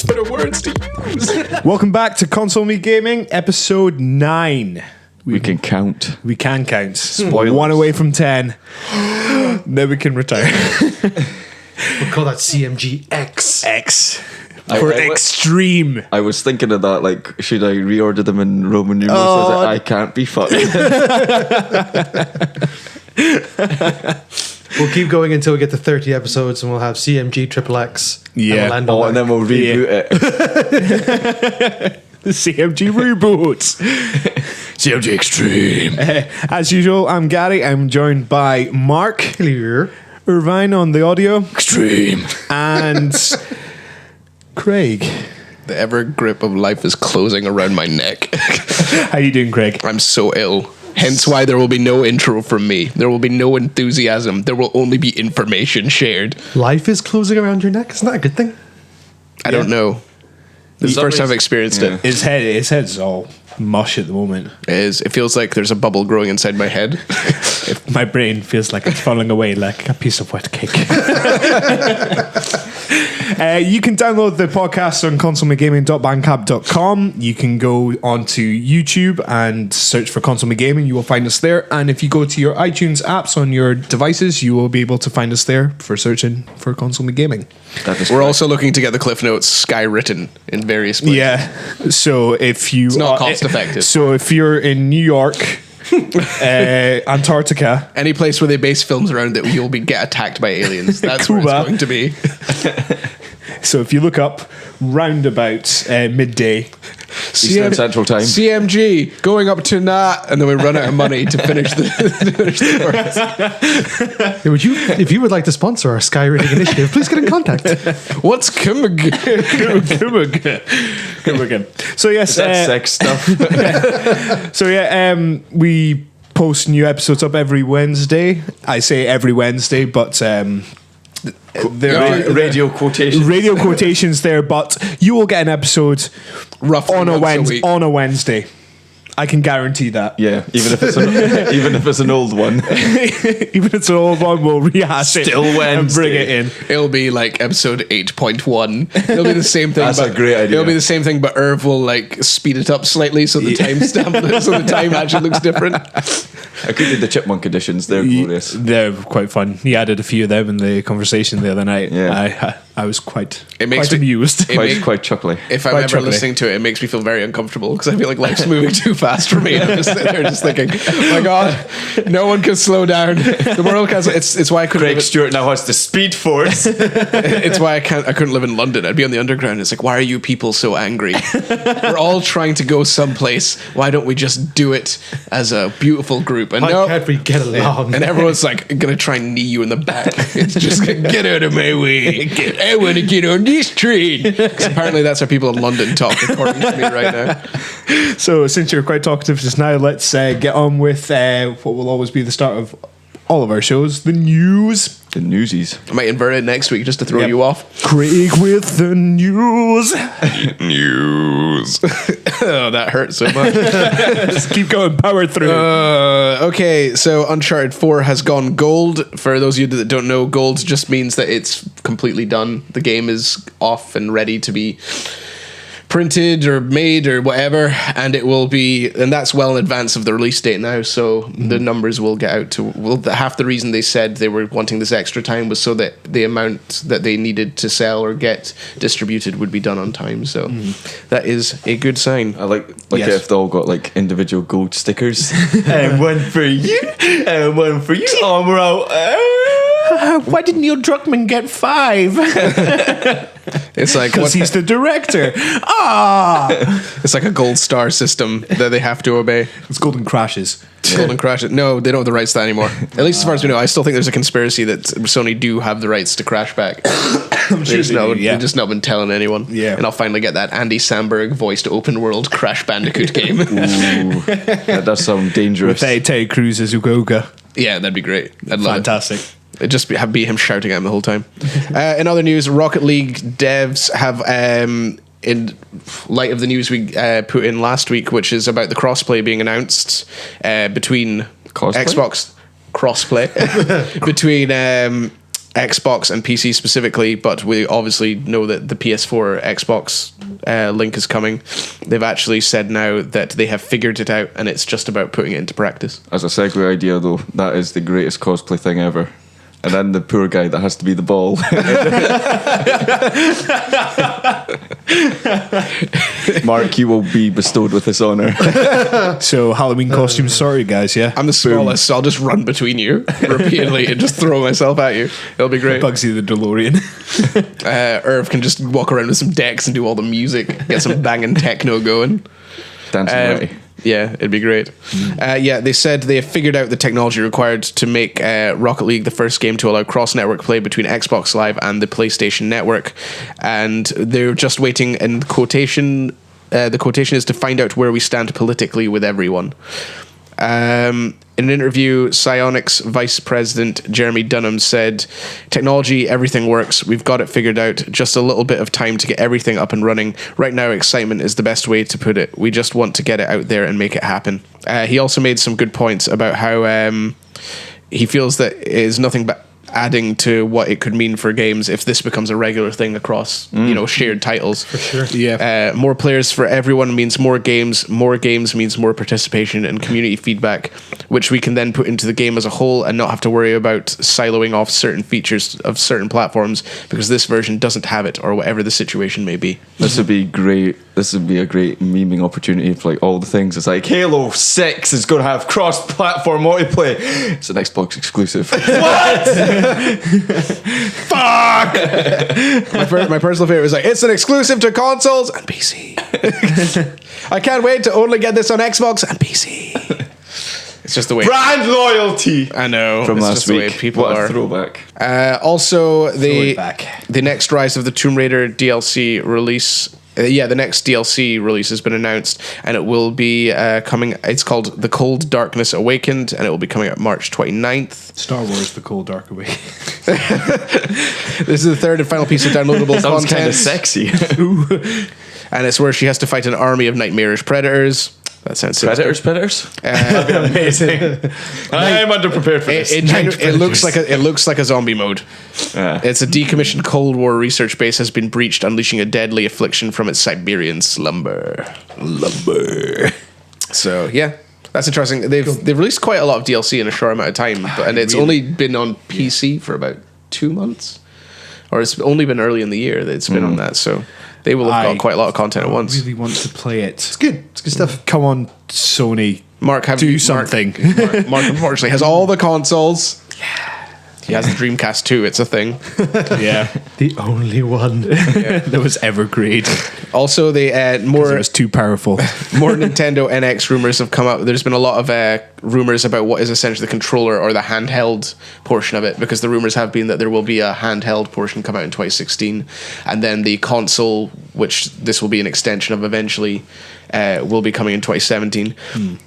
Better words to use. Welcome back to Console Me Gaming, episode 9. We can count. We can count. Spoilers. 1 away from 10. Then we can retire. We'll call that CMG X. X. For extreme. I was thinking of that, like, should I reorder them in Roman numerals? I can't be fucked. We'll keep going until we get to 30 episodes and we'll have CMG XXX. Yeah. And then we'll reboot it. The CMG reboots. CMG Extreme. As usual, I'm Gary. I'm joined by Mark. Clear. Irvine on the audio. Extreme. And Craig. The ever grip of life is closing around my neck. How you doing, Craig? I'm so ill. Hence why there will be no intro from me. There will be no enthusiasm. There will only be information shared. Life is closing around your neck. Isn't that a good thing? I don't know. This is the first time I've experienced it. His head's all mush at the moment. It feels like there's a bubble growing inside my head. My brain feels like it's falling away like a piece of wet cake. You can download the podcast on consolemegaming.bandcamp.com. You can go onto YouTube and search for Console Me Gaming. You will find us there. And if you go to your iTunes apps on your devices, you will be able to find us there for searching for Console Me Gaming. We're also looking to get the Cliff Notes skywritten in various places. Yeah. So if you... It's not cost effective. So if you're in New York... Antarctica, any place where they base films around it, you'll get attacked by aliens. That's Cuba. where it's going to be. So if you look up round about midday, Eastern Central Time. CMG going up to that, and then we run out of money to finish the course. Yeah, if you would like to sponsor our skywriting initiative, please get in contact. What's coming? So yes, Is that sex stuff? so yeah, we post new episodes up every Wednesday. I say every Wednesday, but Radio quotations. radio quotations there. But you will get an episode Roughly on a once a week. on a Wednesday. I can guarantee that. Yeah, even if it's an old one. Even if it's an old one, we'll rehash it. Still and Wednesday. bring it in. It'll be like episode 8.1. It'll be the same thing. That's a great idea. It'll be the same thing, but Irv will like speed it up slightly so the time actually looks different. I could do the Chipmunk editions. They're glorious. They're quite fun. He added a few of them in the conversation the other night. Yeah. I was quite makes me- amused. Quite chuckly. If I'm Quite ever chuckly. listening to it, it makes me feel very uncomfortable because I feel like life's moving too fast for me. I'm just sitting there just thinking, oh my God, no one can slow down. The world can't. It's why I couldn't. Craig Stewart now has the Speed Force. It's why I couldn't live in London. I'd be on the underground. It's like, why are you people so angry? We're all trying to go someplace. Why don't we just do it as a beautiful group? And Why no, can't we get along? and everyone's like gonna try and knee you in the back. It's just like, get out of my way. I want to get on this train. 'Cause apparently that's how people in London talk, according to me right now. So since you're quite talkative just now, let's get on with what will always be the start of all of our shows, the news. The newsies. I might invert it next week just to throw Yep. you off. Craig with the news. News. Oh, that hurts so much. Just keep going, power through. Okay, so Uncharted 4 has gone gold. For those of you that don't know, gold just means that it's completely done. The game is off and ready to be printed or made or whatever, and it will be, and that's well in advance of the release date now, so the numbers will get out to, half the reason they said they were wanting this extra time was so that the amount that they needed to sell or get distributed would be done on time, so that is a good sign. I like Yes. if they all got like individual gold stickers. And one for you, and one for you. Armour out. Why did Neil Druckmann get 5? It's like Because he's the director. it's like a gold star system that they have to obey. It's Golden Crashes. Golden Crash. No, they don't have the rights to that anymore. At least as far as we know. I still think there's a conspiracy that Sony do have the rights to Crash Back. I'm sure they do, yeah. They've just not been telling anyone. Yeah. And I'll finally get that Andy Samberg voiced open world Crash Bandicoot game. Ooh, that does sound dangerous. With Terry Crews as Ugoga. Yeah, that'd be great. I'd love Fantastic. it. Just be him shouting at him the whole time. In other news, Rocket League devs have, in light of the news we put in last week, which is about the crossplay being announced between Cosplay? Xbox crossplay between Xbox and PC specifically, but we obviously know that the PS4 Xbox link is coming. They've actually said now that they have figured it out, and it's just about putting it into practice. As a segue idea, though, that is the greatest cosplay thing ever. And then the poor guy that has to be the ball. Mark, you will be bestowed with this honour. So Halloween costumes sorted, guys, yeah? I'm the smallest, so I'll just run between you repeatedly and just throw myself at you. It'll be great. Bugsy the DeLorean. Irv can just walk around with some decks and do all the music, get some banging techno going. Dancing Ray. Yeah, it'd be great. Yeah, they said they have figured out the technology required to make Rocket League the first game to allow cross-network play between Xbox Live and the PlayStation Network. And they're just waiting in quotation. The quotation is to find out where we stand politically with everyone. In an interview, Psyonix Vice President Jeremy Dunham said, "Technology, everything works. We've got it figured out. Just a little bit of time to get everything up and running. Right now, excitement is the best way to put it. We just want to get it out there and make it happen." He also made some good points about how he feels that it is nothing but adding to what it could mean for games if this becomes a regular thing across shared titles. For sure. Yeah. More players for everyone means more games means more participation and community feedback, which we can then put into the game as a whole and not have to worry about siloing off certain features of certain platforms because this version doesn't have it, or whatever the situation may be. This would be great. This would be a great memeing opportunity for like all the things. It's like Halo 6 is going to have cross-platform multiplayer. It's an Xbox exclusive. Fuck! My personal favorite is like, it's an exclusive to consoles and PC. I can't wait to only get this on Xbox and PC. It's just the way Brand loyalty. I know From it's last just the way week. people What a are. throwback. Also, Throw the it back. next Rise of the Tomb Raider DLC release. The next DLC release has been announced, and it will be coming. It's called The Cold Darkness Awakened, and it will be coming out March 29th. Star Wars: The Cold Dark Away. This is the third and final piece of downloadable Sounds kind content, of sexy. and it's where she has to fight an army of nightmarish predators. That sounds sinister. Predators? That'd be amazing. I'm underprepared for this. It looks like a zombie mode. Yeah. It's a decommissioned Cold War research base has been breached, unleashing a deadly affliction from its Siberian slumber. So yeah, that's interesting. They've released quite a lot of DLC in a short amount of time, and it's only been on PC for about 2 months, or it's only been early in the year that it's been on that. So they will have got quite a lot of content at once. I really want to play it. It's good. It's good stuff. Come on, Sony. Mark, Do something. Mark unfortunately has all the consoles. He has the Dreamcast too. It's a thing. Yeah. The only one. That was ever great. Also, they It was too powerful. more Nintendo NX rumors have come up. There's been a lot of rumors about what is essentially the controller or the handheld portion of it, because the rumors have been that there will be a handheld portion come out in 2016, and then the console, which this will be an extension of eventually, will be coming in 2017.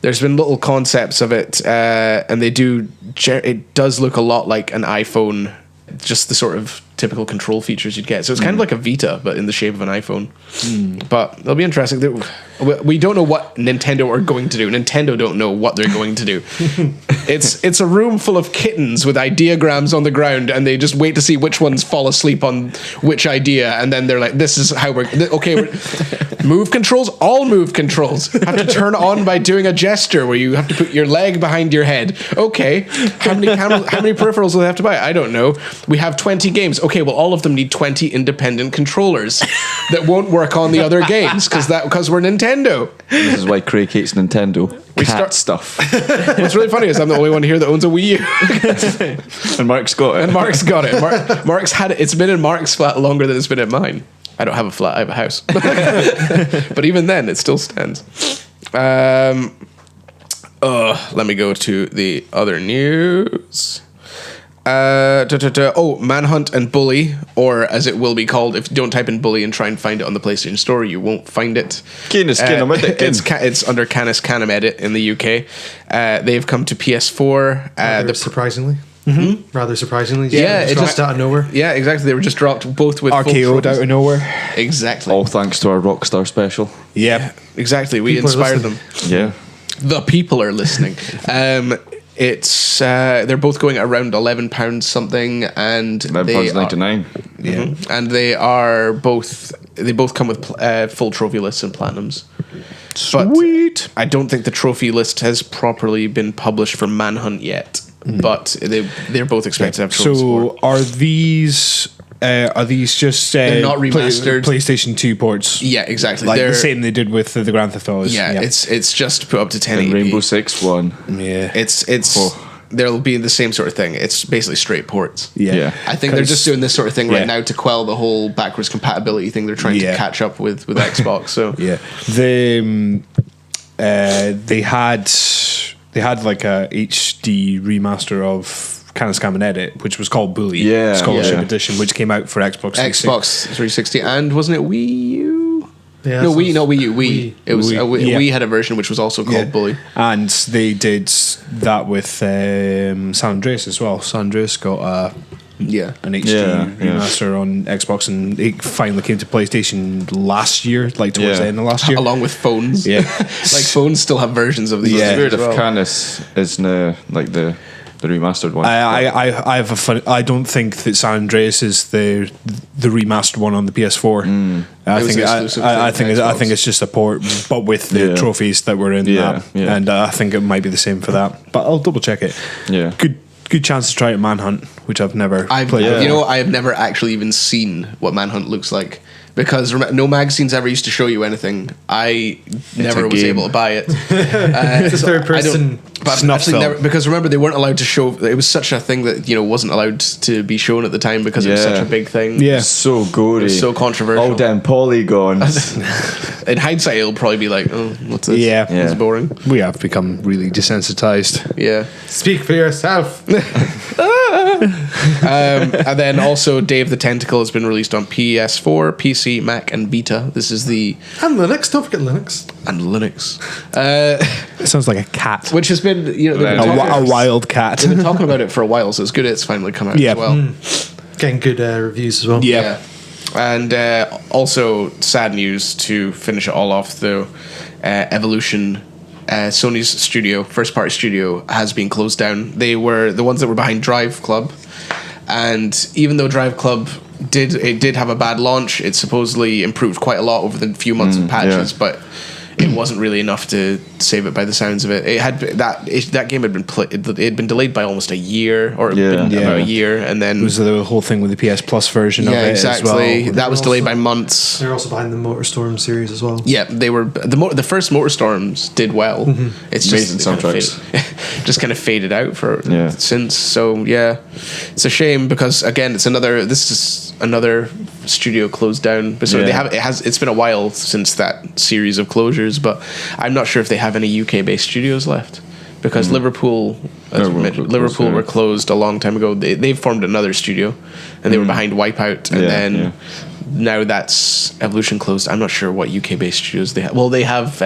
There's been little concepts of it, and it does look a lot like an iPhone, just the sort of typical control features you'd get. So it's kind of like a Vita, but in the shape of an iPhone. But it'll be interesting. We don't know what Nintendo are going to do. Nintendo don't know what they're going to do. It's a room full of kittens with ideograms on the ground, and they just wait to see which ones fall asleep on which idea, and then they're like, "This is how we're move controls. All move controls have to turn on by doing a gesture where you have to put your leg behind your head. Okay, how many peripherals will they have to buy? I don't know. We have 20 games. Okay, well, all of them need 20 independent controllers that won't work on the other games because we're Nintendo. This is why Craig hates Nintendo. Cat stuff. What's really funny is I'm the only one here that owns a Wii U. And Mark's got it. And Mark's got it. Mark's had it. It's been in Mark's flat longer than it's been at mine. I don't have a flat, I have a house. But even then, it still stands. Let me go to the other news. Manhunt and Bully, or as it will be called, if you don't type in Bully and try and find it on the PlayStation Store, you won't find it. It's under Canis Canem Edit in the UK. They've come to PS4. Surprisingly. Rather surprisingly. Yeah, it just out of nowhere. Yeah, exactly. They were just dropped both with RKO'd out of nowhere. Exactly. All thanks to our Rockstar special. Yeah. Exactly. We People are inspired them. Yeah. The people are listening. It's they're both going at around £11 something, and £11.99. Yeah, and they both come with full trophy lists and platinums. Sweet. But I don't think the trophy list has properly been published for Manhunt yet. But they're both expected to have trophy support. So are these just They're not remastered PlayStation 2 ports? Yeah, exactly. Like They're, the same they did with the Grand Theft Autos. yeah, it's just put up to 1080p. And Rainbow Six one. Yeah. It's There'll be the same sort of thing. It's basically straight ports. Yeah. I think they're just doing this sort of thing right Yeah. now to quell the whole backwards compatibility thing they're trying to catch up with Xbox. So Yeah. They had like a HD remaster of Can Scam and Edit, which was called Bully Scholarship Yeah. Edition, which came out for Xbox 360. Xbox 360, and wasn't it Wii U? Yeah, No, so Wii U. Wii. It was Wii, yeah. Wii had a version which was also called Bully. And they did that with San Andreas as well. San Andreas got Yeah. an HD remaster on Xbox, and it finally came to PlayStation last year, like towards the end of last year. Along with phones. Yeah. Like phones still have versions of these. Yeah. Spirit as of well. Canis is now like the remastered one. I have a fun. I don't think that San Andreas is the remastered one on the PS4. I It was think exclusive I to think Xbox. I think it's just a port, but with the trophies that were in that, and I think it might be the same for that. But I'll double check it. Yeah. Good chance to try it Manhunt, which I've never played. You know, I have never actually even seen what Manhunt looks like. Because no magazines ever used to show you anything. I never was game. able to buy it. It's a third person snuff film. because remember they weren't allowed to show. It was such a thing that wasn't allowed to be shown at the time because it was Yeah. such a big thing. Yeah. So gory. It's so controversial. All damn polygons. In hindsight, it'll probably be like, oh, what's this? Yeah. It's Yeah. boring. We have become really desensitized. Yeah. Speak for yourself. And then also Day of the Tentacle has been released on PS4, PC, Mac, and Vita. This is the And Linux. Don't forget Linux. and Linux, It sounds like a cat, which has been they've been A talking- a wild cat. They've been talking about it for a while, so it's good it's finally come out Yeah. as well. Getting good reviews as well. Yeah. And also sad news to finish it all off though. Evolution, Sony's studio, first party studio, has been closed down. They were the ones that were behind Drive Club, and even though Drive Club did have a bad launch, it supposedly improved quite a lot over the few months of patches, but it wasn't really enough to save it by the sounds of it. It had that game had been it had been delayed by almost a year, or about a year, and then It was the whole thing with the PS Plus version of it exactly. as well. That was delayed by Also- months. They're also behind the MotorStorm series as well. Yeah, they were the first Motorstorms did well. It's Amazing just kind of soundtracks. just kind of faded out for Yeah. since. So yeah, it's a shame because again, this is another studio closed down. But so it's been a while since that series of closures. But I'm not sure if they have any UK based studios left because Liverpool, as we mentioned, Liverpool were closed a long time ago. They formed another studio, and they were behind Wipeout, and then. Now that's Evolution closed. I'm not sure what UK based studios they have. Well, they have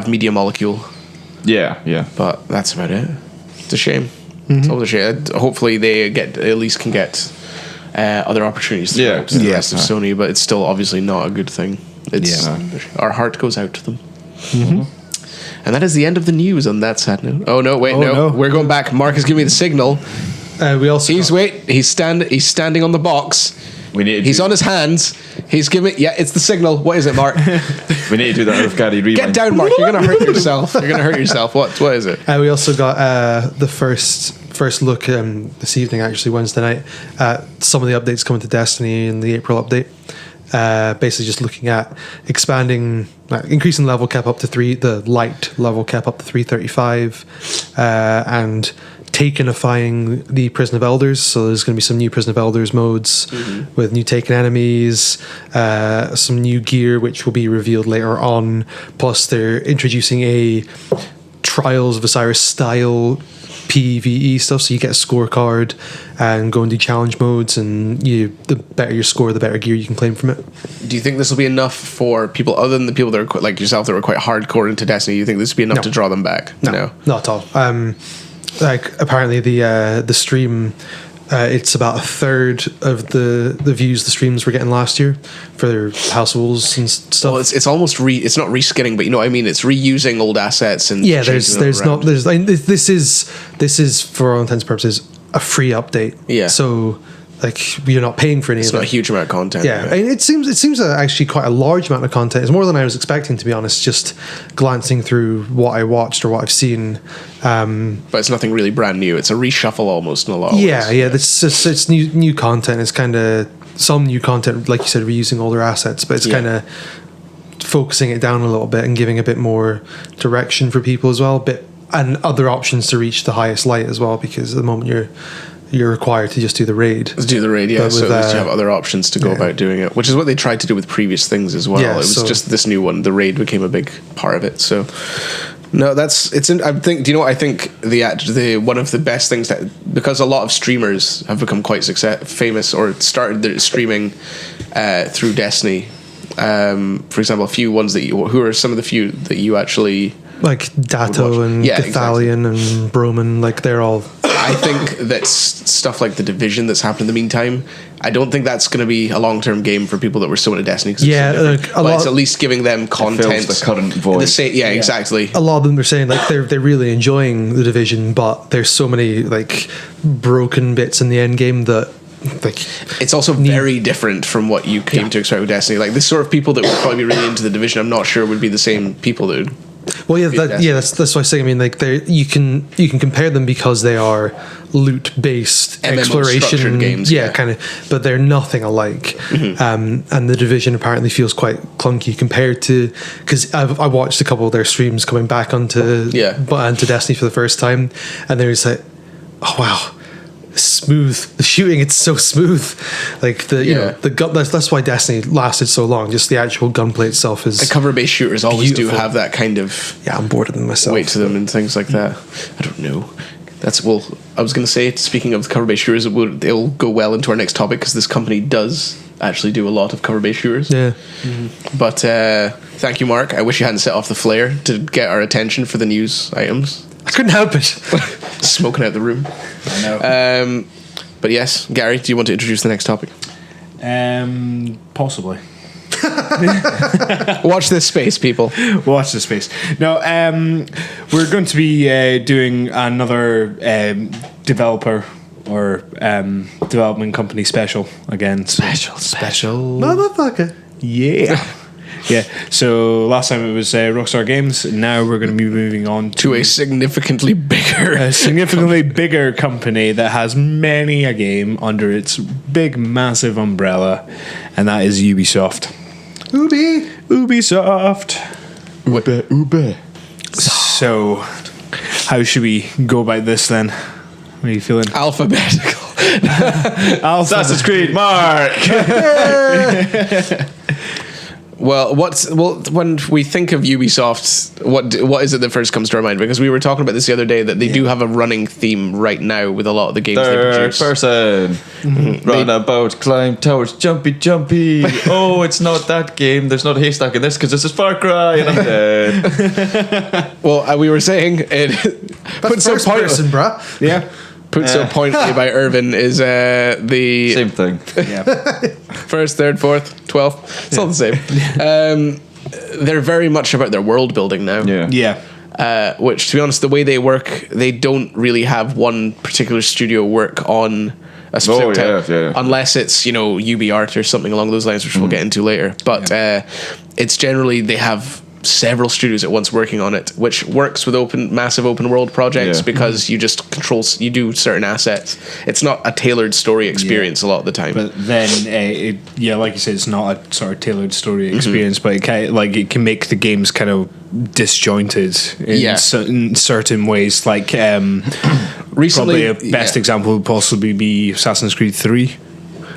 Media Molecule, Yeah. but that's about it. It's a shame. It's always a shame. Hopefully they at least can get other opportunities throughout the rest of Sony, but it's still obviously not a good thing. It's our heart goes out to them. And that is the end of the news on that sad note. Oh no, wait, no. We're going back. Mark has given me the signal. We also He's standing on the box. We need to He's on his hands. He's giving. Yeah, it's the signal. What is it, Mark? We need to do that with Gary Rewind. Get down, Mark. You're gonna hurt yourself. You're gonna hurt yourself. What is it? we also got the first look this evening, actually Wednesday night, at some of the updates coming to Destiny in the April update. Basically, just looking at expanding, increasing level cap up to 3, the light level cap up to 335, and takenifying the Prison of Elders. So there's going to be some new Prison of Elders modes with new taken enemies, some new gear which will be revealed later on. Plus, they're introducing a Trials of Osiris style PvE stuff, so you get a scorecard and go and do challenge modes, and the better your score, the better gear you can claim from it. Do you think this will be enough for people other than the people that are like yourself that were quite hardcore into Destiny? Do you think this will be enough No. to draw them back? No, not at all. Apparently the stream It's about a third of the views the streams were getting last year for their House of Wolves and stuff. Well, it's almost it's not reskinning, but you know what I mean. It's reusing old assets and Yeah, changing there's them not around. this is for all intents and purposes a free update. Yeah. So like you're not paying for any It's of not a it. huge amount of content. Yeah, right? and it seems actually quite a large amount of content. It's more than I was expecting, to be honest. Just glancing through what I watched or what I've seen. But it's nothing really brand new. It's a reshuffle almost in a lot of Yeah, ways. yeah. It's new content. It's kind of some new content, like you said, reusing older assets, but it's Yeah. kind of focusing it down a little bit and giving a bit more direction for people as well. And other options to reach the highest light as well, because at the moment you're required to just do the raid. Let's do the raid, yeah. But So with, at least you have other options to go about doing it, which is what they tried to do with previous things as well. Yeah, it was so- just this new one. The raid became a big part of it. So no, I think. Do you know what I think? The one of the best things that, because a lot of streamers have become quite famous or started their streaming through Destiny. For example, a few ones who are some of the few that you actually. Like Datto watch. and Yeah, Gathalion and Broman, like they're all. I think that stuff like the Division that's happened in the meantime, I don't think that's going to be a long-term game for people that were so into Destiny. 'Cause Yeah, it's so different. like, a but lot- it's at least giving them content. fills the current void. Yeah, exactly. A lot of them are saying like they're really enjoying the Division, but there's so many like broken bits in the end game that like It's also very different from what you came to expect with Destiny. Like the sort of people that would probably be really into the Division, I'm not sure would be the same people that would. well, yeah, Destiny. that's what I was saying. I mean, like you can compare them because they are loot based MMO exploration structured games, yeah. kind of, but they're nothing alike. And the Division apparently feels quite clunky compared to, because I watched a couple of their streams coming back onto Destiny for the first time, and there's like, oh wow. Smooth the shooting, it's so smooth, like you know the gun. That's why Destiny lasted so long. Just the actual gunplay itself is The cover-based shooters always Beautiful. do have that kind of yeah. I'm bored of them myself. weight to them and things like that. I don't know. I was going to say, speaking of cover-based shooters, it'll go well into our next topic because this company does actually do a lot of cover-based shooters. Yeah, But thank you, Mark. I wish you hadn't set off the flare to get our attention for the news items. I couldn't help it. Smoking out the room. I know. But yes, Gary, do you want to introduce the next topic? Possibly. Watch this space, people. Watch the space. No, we're going to be doing another developer or development company special again. Special. Motherfucker. Yeah. Yeah. So last time it was Rockstar Games. Now we're going to be moving on To a significantly bigger. a significantly bigger company that has many a game under its big, massive umbrella, and that is Ubisoft. Ubisoft. Ube. So, how should we go about this then? What are you feeling? Alphabetical. Assassin's Creed, Mark. Well, when we think of Ubisoft, what is it that first comes to our mind? Because we were talking about this the other day, that they do have a running theme right now with a lot of the games they Third produce. person. Run about, climb towers, jumpy. Oh, it's not that game. There's not a haystack in this because this is Far Cry and I'm dead. Well, we were saying it. That's first person, bruh. Yeah. Put so pointedly by Irvin is the Same thing. Yeah. first, third, fourth, 12th. It's all the same. They're very much about their world building now. Yeah. Yeah. Which, to be honest, the way they work, they don't really have one particular studio work on a specific type, unless it's UbiArt or something along those lines, which we'll get into later. But it's generally they have several studios at once working on it, which works with massive open world projects because you just you do certain assets. It's not a tailored story experience a lot of the time. But then, like you said, it's not a sort of tailored story experience, but it can make the games kind of disjointed in certain ways. Like Recently, probably a best example would possibly be Assassin's Creed 3.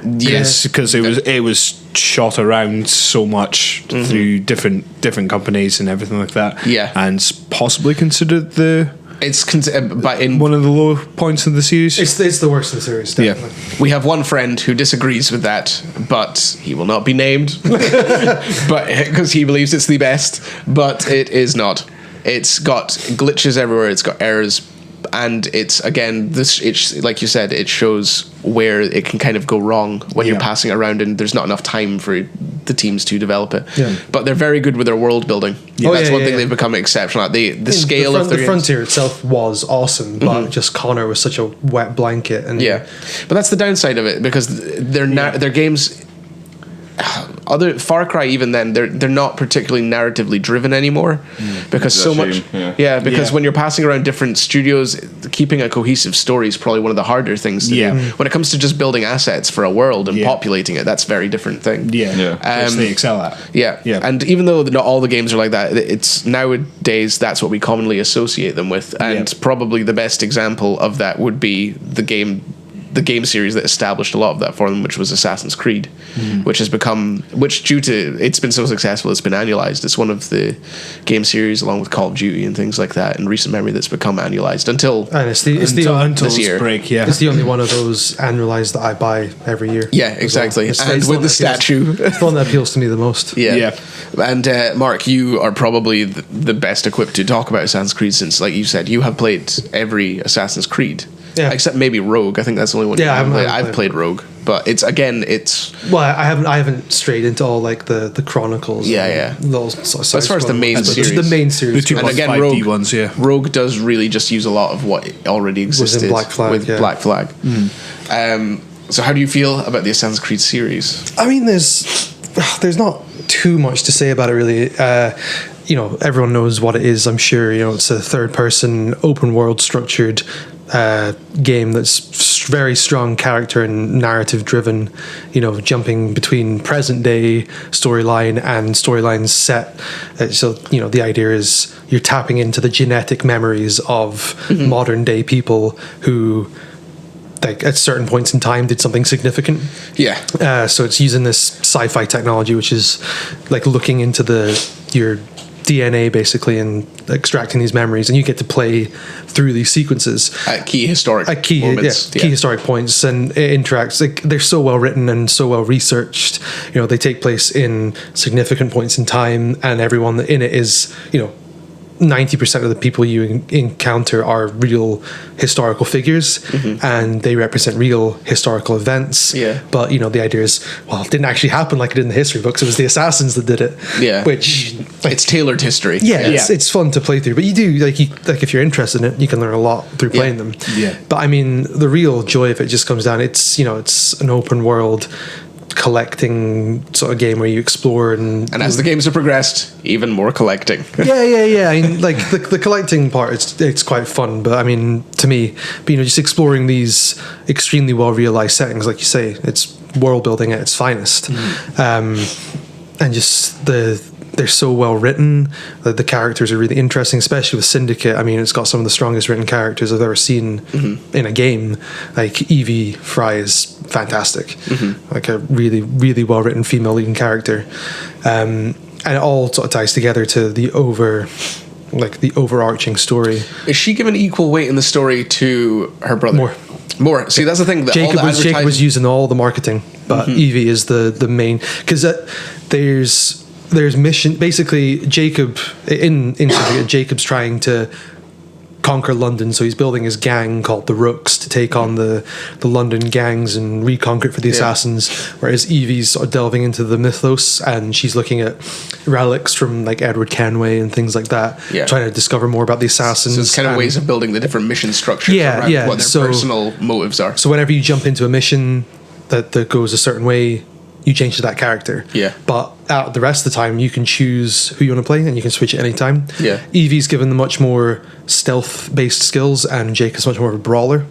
Yes, because it was shot around so much through different companies and everything like that. Yeah, and possibly considered but in one of the low points of the series. It's the worst of the series. Definitely. Yeah, we have one friend who disagrees with that, but he will not be named, but because he believes it's the best, but it is not. It's got glitches everywhere. It's got errors And it's again it's like you said, it shows where it can kind of go wrong when you're passing it around and there's not enough time for the teams to develop it. Yeah. But they're very good with their world building. That's one thing they've become exceptional at. The scale of their the Frontier itself was awesome, but just Connor was such a wet blanket. And but that's the downside of it, because their games, other Far Cry, even then they're not particularly narratively driven anymore, because so much when you're passing around different studios, keeping a cohesive story is probably one of the harder things to do. When it comes to just building assets for a world and populating it, that's a very different thing. Which they excel at. And even though not all the games are like that, it's nowadays that's what we commonly associate them with, and probably the best example of that would be the game series that established a lot of that for them, which was Assassin's Creed, which has become, due to it's been so successful, it's been annualized. It's one of the game series, along with Call of Duty and things like that, in recent memory, that's become annualized until this year. It's the only one of those annualized that I buy every year. Yeah, exactly. Well. And with the statue, it's the one that appeals to me the most. And Mark, you are probably the best equipped to talk about Assassin's Creed, since, like you said, you have played every Assassin's Creed. Except maybe Rogue. I think that's the only one. I've played Rogue, but it's well, I haven't strayed into all like the Chronicles. Little sort of as far as the main series, the and again, Rogue does really just use a lot of what already existed Black Flag, Black Flag. So how do you feel about the Assassin's Creed series? I mean, there's not too much to say about it, really. Everyone knows what it is, I'm sure. It's a third-person, open-world structured game that's very strong character and narrative driven, jumping between present day storyline and storylines set. So the idea is you're tapping into the genetic memories of modern day people who, like, at certain points in time did something significant. So it's using this sci-fi technology, which is like looking into your DNA basically and extracting these memories, and you get to play through these sequences at key historic historic points, and it interacts. Like, they're so well written and so well researched. They take place in significant points in time, and everyone in it is 90% of the people you encounter are real historical figures, and they represent real historical events. But the idea is, well, it didn't actually happen like it did in the history books. It was the assassins that did it. Which, like, it's tailored history. It's fun to play through. But you do like if you're interested in it, you can learn a lot through playing them. But I mean, the real joy of it just comes down. It's it's an open world collecting sort of game where you explore and as the games have progressed, even more collecting. I mean, like the collecting part, it's quite fun, but I mean, to me, just exploring these extremely well realized settings, like you say, it's world building at its finest. And just they're so well written. The characters are really interesting, especially with Syndicate. I mean, it's got some of the strongest written characters I've ever seen in a game. Like Evie Fry is fantastic, like a really, really well written female leading character, and it all sort of ties together to the overarching story. Is she given equal weight in the story to her brother? More. See, that's the thing. Jacob was using all the marketing, but Evie is the main, because there's mission. Basically, Jacob in Syndicate, Jacob's trying to conquer London, so he's building his gang called the Rooks to take on the London gangs and reconquer it for the assassins. Whereas Evie's sort of delving into the mythos, and she's looking at relics from like Edward Kenway and things like that, trying to discover more about the assassins. So it's kind of ways of building the different mission structures around what their personal motives are. So whenever you jump into a mission that goes a certain way, you change to that character. But the rest of the time, you can choose who you want to play, and you can switch at any time. Evie's given the much more stealth-based skills, and Jake is much more of a brawler.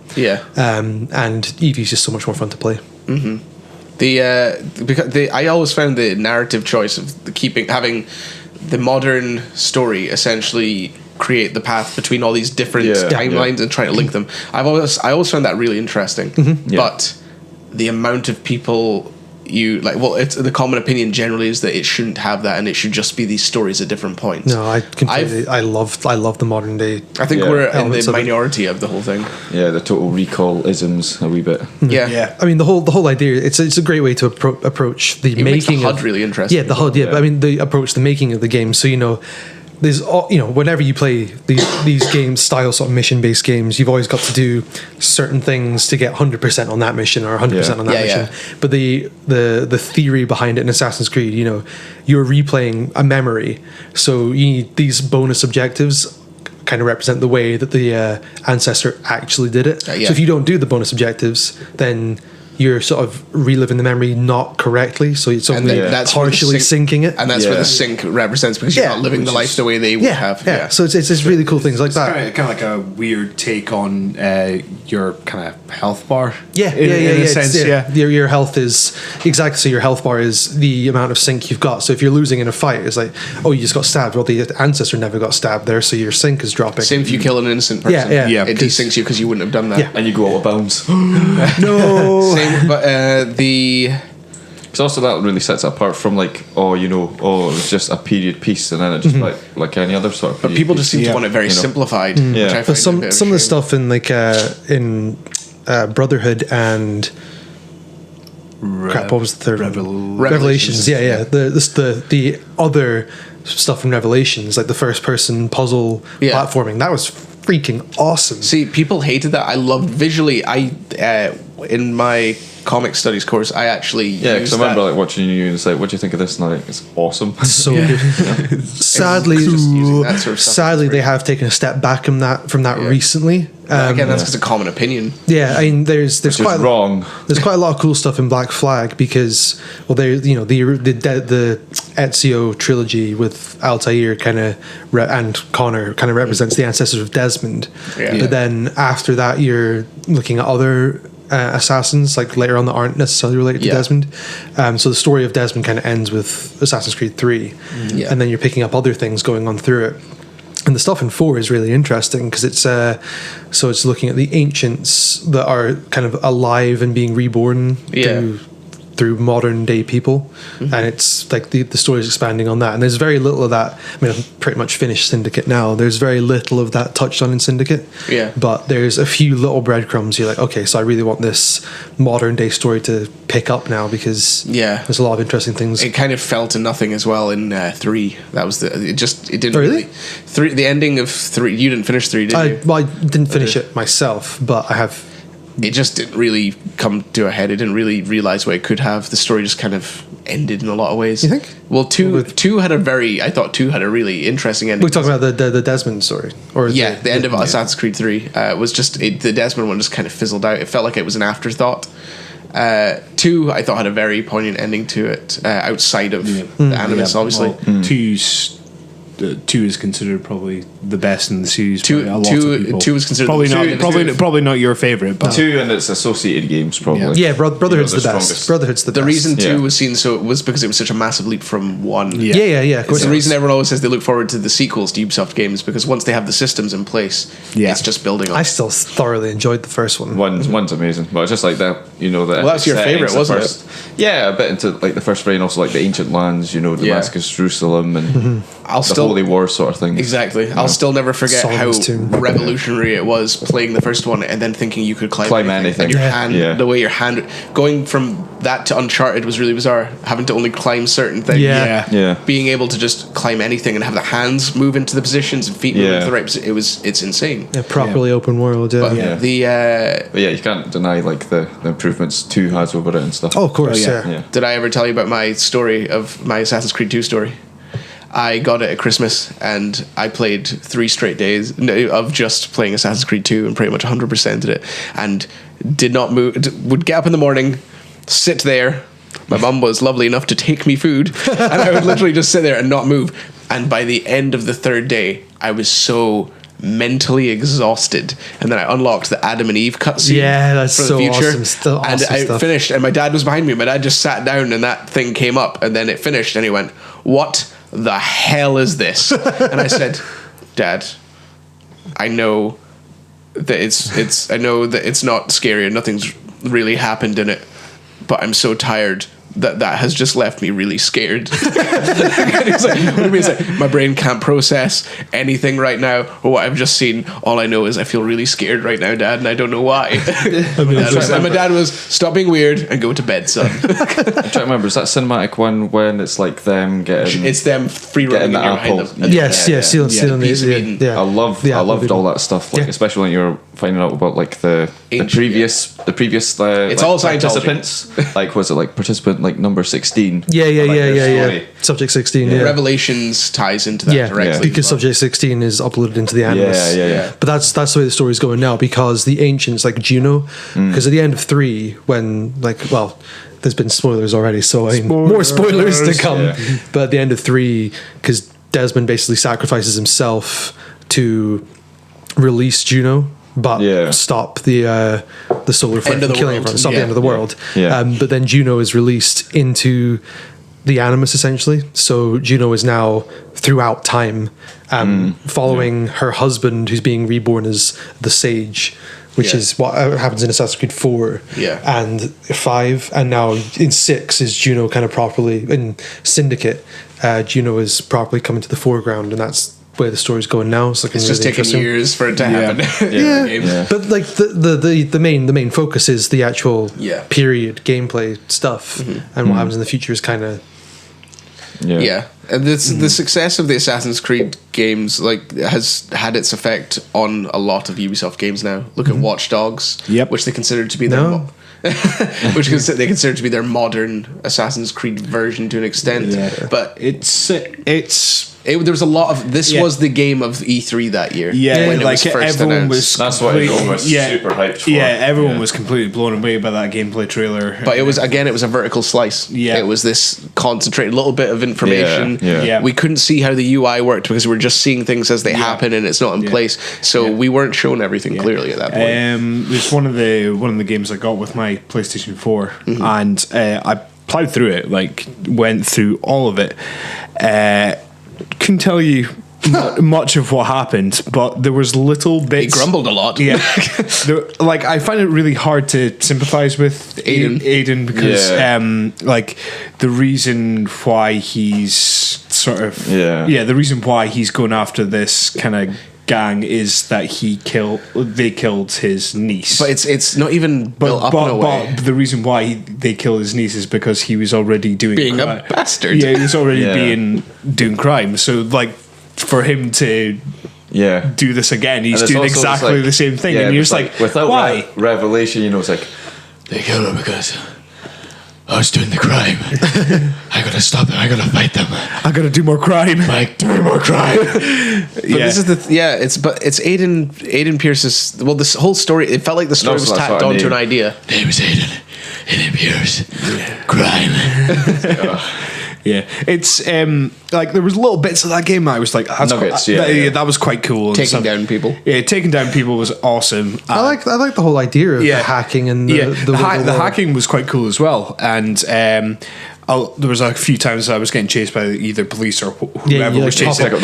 And Evie's just so much more fun to play. I always found the narrative choice of having the modern story essentially create the path between all these different timelines and trying to link them. I always found that really interesting. But the amount of people it's the common opinion generally is that it shouldn't have that, and it should just be these stories at different points. No, I love the modern day. I think we're in the minority of the whole thing. The total recall isms a wee bit. I mean, the whole idea, it's a great way to approach the making makes the HUD really interesting. The HUD. But I mean, the making of the game. So there's whenever you play these games, style sort of mission based games, you've always got to do certain things to get 100% on that mission or 100% on that mission. But the theory behind it in Assassin's Creed, you're replaying a memory, so you need these bonus objectives kind of represent the way that the ancestor actually did it. So if you don't do the bonus objectives, then you're sort of reliving the memory not correctly, so it's only partially syncing it, and that's where the sync represents, because you're not living the life the way they would have. So it's really cool things like that. Kind of like a weird take on your kind of health bar. In a sense. Your health is exactly, so your health bar is the amount of sync you've got. So if you're losing in a fight, it's like, oh, you just got stabbed. Well, the ancestor never got stabbed there, so your sync is dropping. Same if you kill an innocent person. It desyncs you because you wouldn't have done that. And you go out of bounds. No. Same, but Because also that really sets it apart from it was just a period piece, and then it just like any other sort of. But people just seem to want it very simplified. Which I But find some of the stuff in in Brotherhood and what was the third one? Revelations. The other stuff in Revelations, like the first person puzzle platforming, that was freaking awesome. See, people hated that. I loved visually. In my comic studies course, I actually because I remember watching you and say, "What do you think of this?" And it's awesome. So good. Sadly, that sort of stuff. Sadly, they have taken a step back from that recently. Again, that's because of common opinion. Yeah, I mean, there's quite wrong. There's quite a lot of cool stuff in Black Flag because, well, the Ezio trilogy with Altair and Connor kind of represents the ancestors of Desmond. But then after that, you're looking at other assassins like later on that aren't necessarily related to Desmond. So the story of Desmond kind of ends with Assassin's Creed 3, and then you're picking up other things going on through it. And the stuff in 4 is really interesting because it's looking at the ancients that are kind of alive and being reborn through modern day people, and it's like the story is expanding on that. And there's very little of that. I mean, I've pretty much finished Syndicate now. There's very little of that touched on in Syndicate. But there's a few little breadcrumbs. You're like, okay, so I really want this modern day story to pick up now because there's a lot of interesting things. It kind of fell to nothing as well in 3. That was it didn't really 3. The ending of 3. You didn't finish 3, did you? Well, I didn't finish it myself, but I have. It just didn't really come to a head. It didn't really realize what it could have. The story just kind of ended in a lot of ways. You think? Well, 2 had I thought 2 had a really interesting ending. We're talking about the Desmond story, or the end of Assassin's Creed 3 was just the Desmond one just kind of fizzled out. It felt like it was an afterthought. 2 I thought had a very poignant ending to it outside of the Animus, obviously. Well, 2 is considered probably the best in the series. 2 was considered probably not your favorite, but 2 and its associated games probably. Yeah, Brotherhood's the best. Strongest. Brotherhood's the best. The reason 2 was seen so was because it was such a massive leap from 1. Yeah. Of course. It's the reason everyone always says they look forward to the sequels to Ubisoft games, because once they have the systems in place, it's just building up. I still thoroughly enjoyed the first one. One's amazing, but it's just like that. Well, that's your favorite, wasn't it? Yeah, a bit into like the first brain, also like the ancient lands, Damascus, Jerusalem, and the Holy War sort of thing. Exactly. I'll still never forget how revolutionary it was playing the first one and then thinking you could climb anything. And your hand, the way your hand, going from that to Uncharted was really bizarre. Having to only climb certain things. Being able to just climb anything and have the hands move into the positions and feet move into the right position. It's insane. Properly open world. But you can't deny like the improvements 2 has over it and stuff. Oh, of course. Did I ever tell you about my story of my Assassin's Creed 2 story? I got it at Christmas and I played 3 straight days of just playing Assassin's Creed 2 and pretty much 100%ed it, and did not move. Would get up in the morning, sit there. My mum was lovely enough to take me food, and I would literally just sit there and not move. And by the end of the 3rd day, I was so mentally exhausted, and then I unlocked the Adam and Eve cutscene. That's for the so future. awesome. Still awesome and I stuff. finished, and my dad was behind me. My dad just sat down, and that thing came up, and then it finished, and he went, "What the hell is this?" And I said, "Dad, I know that it's not scary and nothing's really happened in it, but I'm so tired that has just left me really scared. And he's like, what do you mean? He's like, my brain can't process anything right now, or what I've just seen. All I know is I feel really scared right now, Dad, and I don't know why. My dad was, stop being weird and go to bed, son. I'm trying to remember, is that cinematic one when it's like them getting... It's them free running Getting and the you're behind apple. them. Stealing Piece of the Eden. yeah. I loved all that stuff, like especially when you're finding out about like the previous It's like, all Scientology. participants. Like was it like participant like number 16? Yeah. their story. Subject 16. Yeah. Revelations ties into that directly. Because Subject 16 is uploaded into the Animus. Yeah. But that's the way the story's going now, because the ancients, like Juno, because at the end of 3, when there's been spoilers already, so I mean, more spoilers to come. Yeah. But at the end of 3, because Desmond basically sacrifices himself to release Juno, but stop the solar flare End of from the killing world. everyone, stop the Yeah. end of the world. Yeah. But then Juno is released into the Animus, essentially. So Juno is now throughout time, following her husband, who's being reborn as the Sage, which is what happens in Assassin's Creed 4 and 5, and now in 6 is Juno kind of properly, in Syndicate, Juno is properly coming to the foreground, and that's where the story's going now. So It's just taking years for it to happen. But like the main focus is the actual period gameplay stuff, and what happens in the future is kind of And the success of the Assassin's Creed games has had its effect on a lot of Ubisoft games now. Look at Watch Dogs, which they consider to be their they consider to be their modern Assassin's Creed version to an extent. But there was a lot of this was the game of E3 that year. when it was first announced. That's what everyone was super hyped for. Everyone was completely blown away by that gameplay trailer. But it was a vertical slice. It was this concentrated little bit of information. We couldn't see how the UI worked because we were just seeing things as they happen, and it's not in place. So we weren't shown everything clearly at that point. It's one of the games I got with my PlayStation 4, and I plowed through it, went through all of it. Couldn't tell you much of what happened, but there was little bits. He grumbled a lot. I find it really hard to sympathize with Aiden because the reason why he's the reason why he's going after this kind of gang is that they killed his niece. But it's not even built up in a way. But the reason why they killed his niece is because he was already doing a bastard. Yeah, he was already doing crime. So for him to do this again, he's doing exactly the same thing, and you're just like, without why? revelation, it's like they killed him because I was doing the crime. I gotta stop them. I gotta fight them. I gotta do more crime. Do more crime. But this is it's Aiden Pierce's. Well, this whole story. It felt like the story was tacked onto an idea. Name is Aiden Pierce. Crime. Yeah, it's there was little bits of that game that I was like, Nuggets, that was quite cool. Taking down people. Yeah, taking down people was awesome. I like the whole idea of the hacking and the hacking was quite cool as well. And there was a few times I was getting chased by either police or whoever was chasing the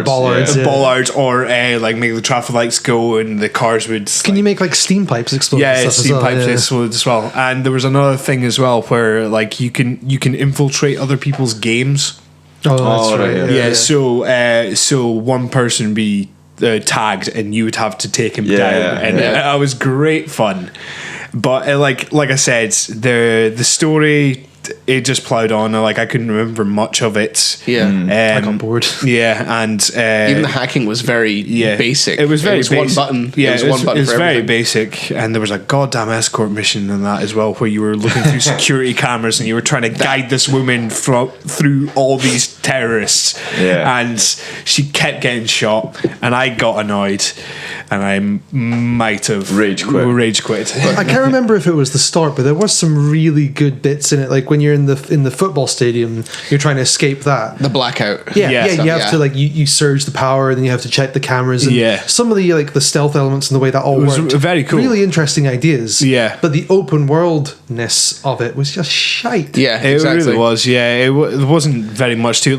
bollards, or make the traffic lights go and the cars would. Can you make steam pipes explode? Yeah, steam pipes explode as well. And there was another thing as well where you can infiltrate other people's games. Oh, that's right. So one person be tagged and you would have to take him down, and it was great fun. But like I said, the story, it just plowed on. I couldn't remember much of it. I got bored. Yeah, and even the hacking was very basic. It was very basic. One button. Yeah, it was one button. It was for very everything. basic, and there was a goddamn escort mission in that as well, where you were looking through security cameras and you were trying to guide this woman through all these terrorists. And she kept getting shot, and I got annoyed, and I might have rage quit. I can't remember if it was the start, but there was some really good bits in it. Like when you're in the football stadium, you're trying to escape that. The blackout. You have to you surge the power, and then you have to check the cameras. And some of the stealth elements and the way that all worked. Very cool. Really interesting ideas. Yeah. But the open worldness of it was just shite. Yeah, it really was. Yeah, it wasn't very much to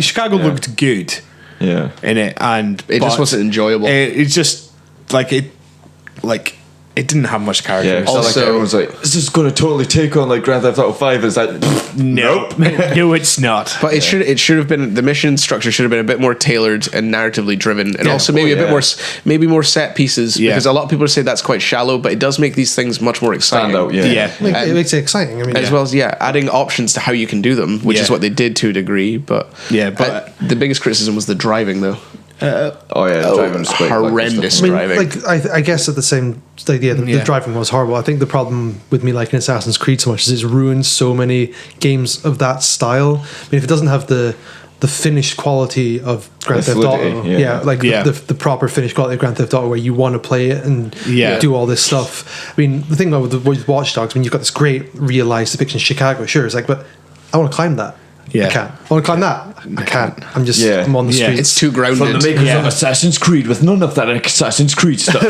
Chicago looked good. Yeah, in it, and it just wasn't enjoyable. It's just it didn't have much character. Yeah, it's not like Also- everyone's like, this is going to totally take on like Grand Theft Auto 5. It's like, Nope. No, it's not. But it should have been, the mission structure should have been a bit more tailored and narratively driven, and also maybe a bit more maybe more set pieces, because a lot of people say that's quite shallow, but it does make these things much more exciting. stand out, yeah. It makes it exciting. I mean, As well as adding options to how you can do them, which is what they did to a degree. But the biggest criticism was the driving, though. Driving was quite horrendous I mean, driving. like I guess at the same, the driving was horrible. I think the problem with me liking Assassin's Creed so much is it's ruined so many games of that style. I mean, if it doesn't have the finished quality of Grand Theft Auto, the proper finished quality of Grand Theft Auto, where you want to play it and do all this stuff. I mean, the thing about with Watch Dogs, when you've got this great realized depiction of Chicago, sure, it's like, but I want to climb that. I can't. I want to climb that. I can't. I'm just I'm on the streets. It's too grounded. From the makers of Assassin's Creed with none of that Assassin's Creed stuff.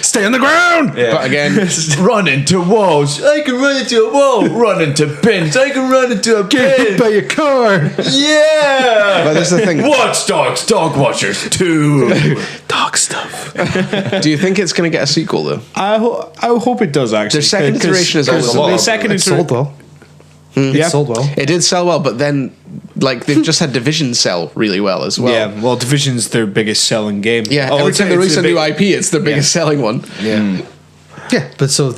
Stay on the ground. Yeah. But again, run into walls. I can run into a wall. Run into bins. I can run into a Get hit bin. by your car. Yeah. but that's the thing. Watch Dogs, Dog Watchers 2. Dog stuff. Do you think it's going to get a sequel, though? I hope it does, actually. Their second iteration is always the second It sold well. It sold well. It did sell well, but then like they've just had Division sell really well as well. Yeah, well, Division's their biggest selling game. Yeah, every time they release a new IP, it's their biggest selling one. Yeah, but so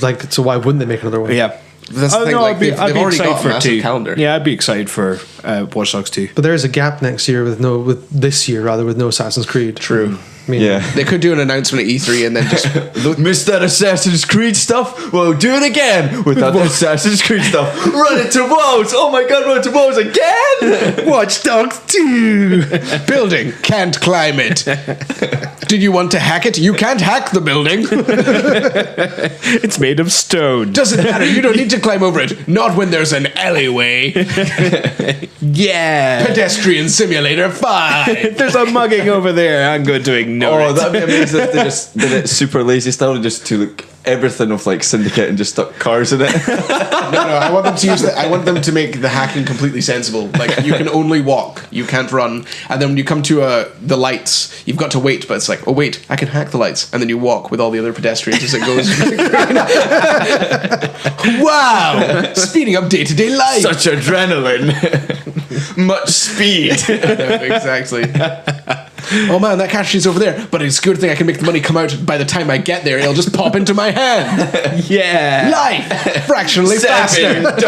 why wouldn't they make another one? Yeah. That's the thing. Like, they've already excited got a for massive two. calendar. Yeah, I'd be excited for Watch Dogs 2. But there is a gap next year with no Assassin's Creed. True. I mean, They could do an announcement at E3 and then just Missed that Assassin's Creed stuff? Well, do it again without the Assassin's Creed stuff. Run into walls. Oh my god, run into walls again. Watch Dogs 2. building, can't climb it. Did you want to hack it? You can't hack the building. It's made of stone. Doesn't matter. You don't need to climb over it. Not when there's an alleyway. Yeah. Pedestrian Simulator 5. There's a mugging over there. I'm going to ignore Oh, it. that'd be amazing if they just did it super lazy style and just to look everything of like Syndicate and just stuck cars in it. No, I want them to use I want them to make the hacking completely sensible. Like, you can only walk, you can't run, and then when you come to the lights, you've got to wait. But it's like, oh wait, I can hack the lights, and then you walk with all the other pedestrians as it goes. Wow, speeding up day-to-day life. Such adrenaline. Much speed. Exactly. Oh man, that cash is over there, but it's a good thing I can make the money come out by the time I get there. It'll just pop into my hand. Yeah. Life fractionally faster. $7.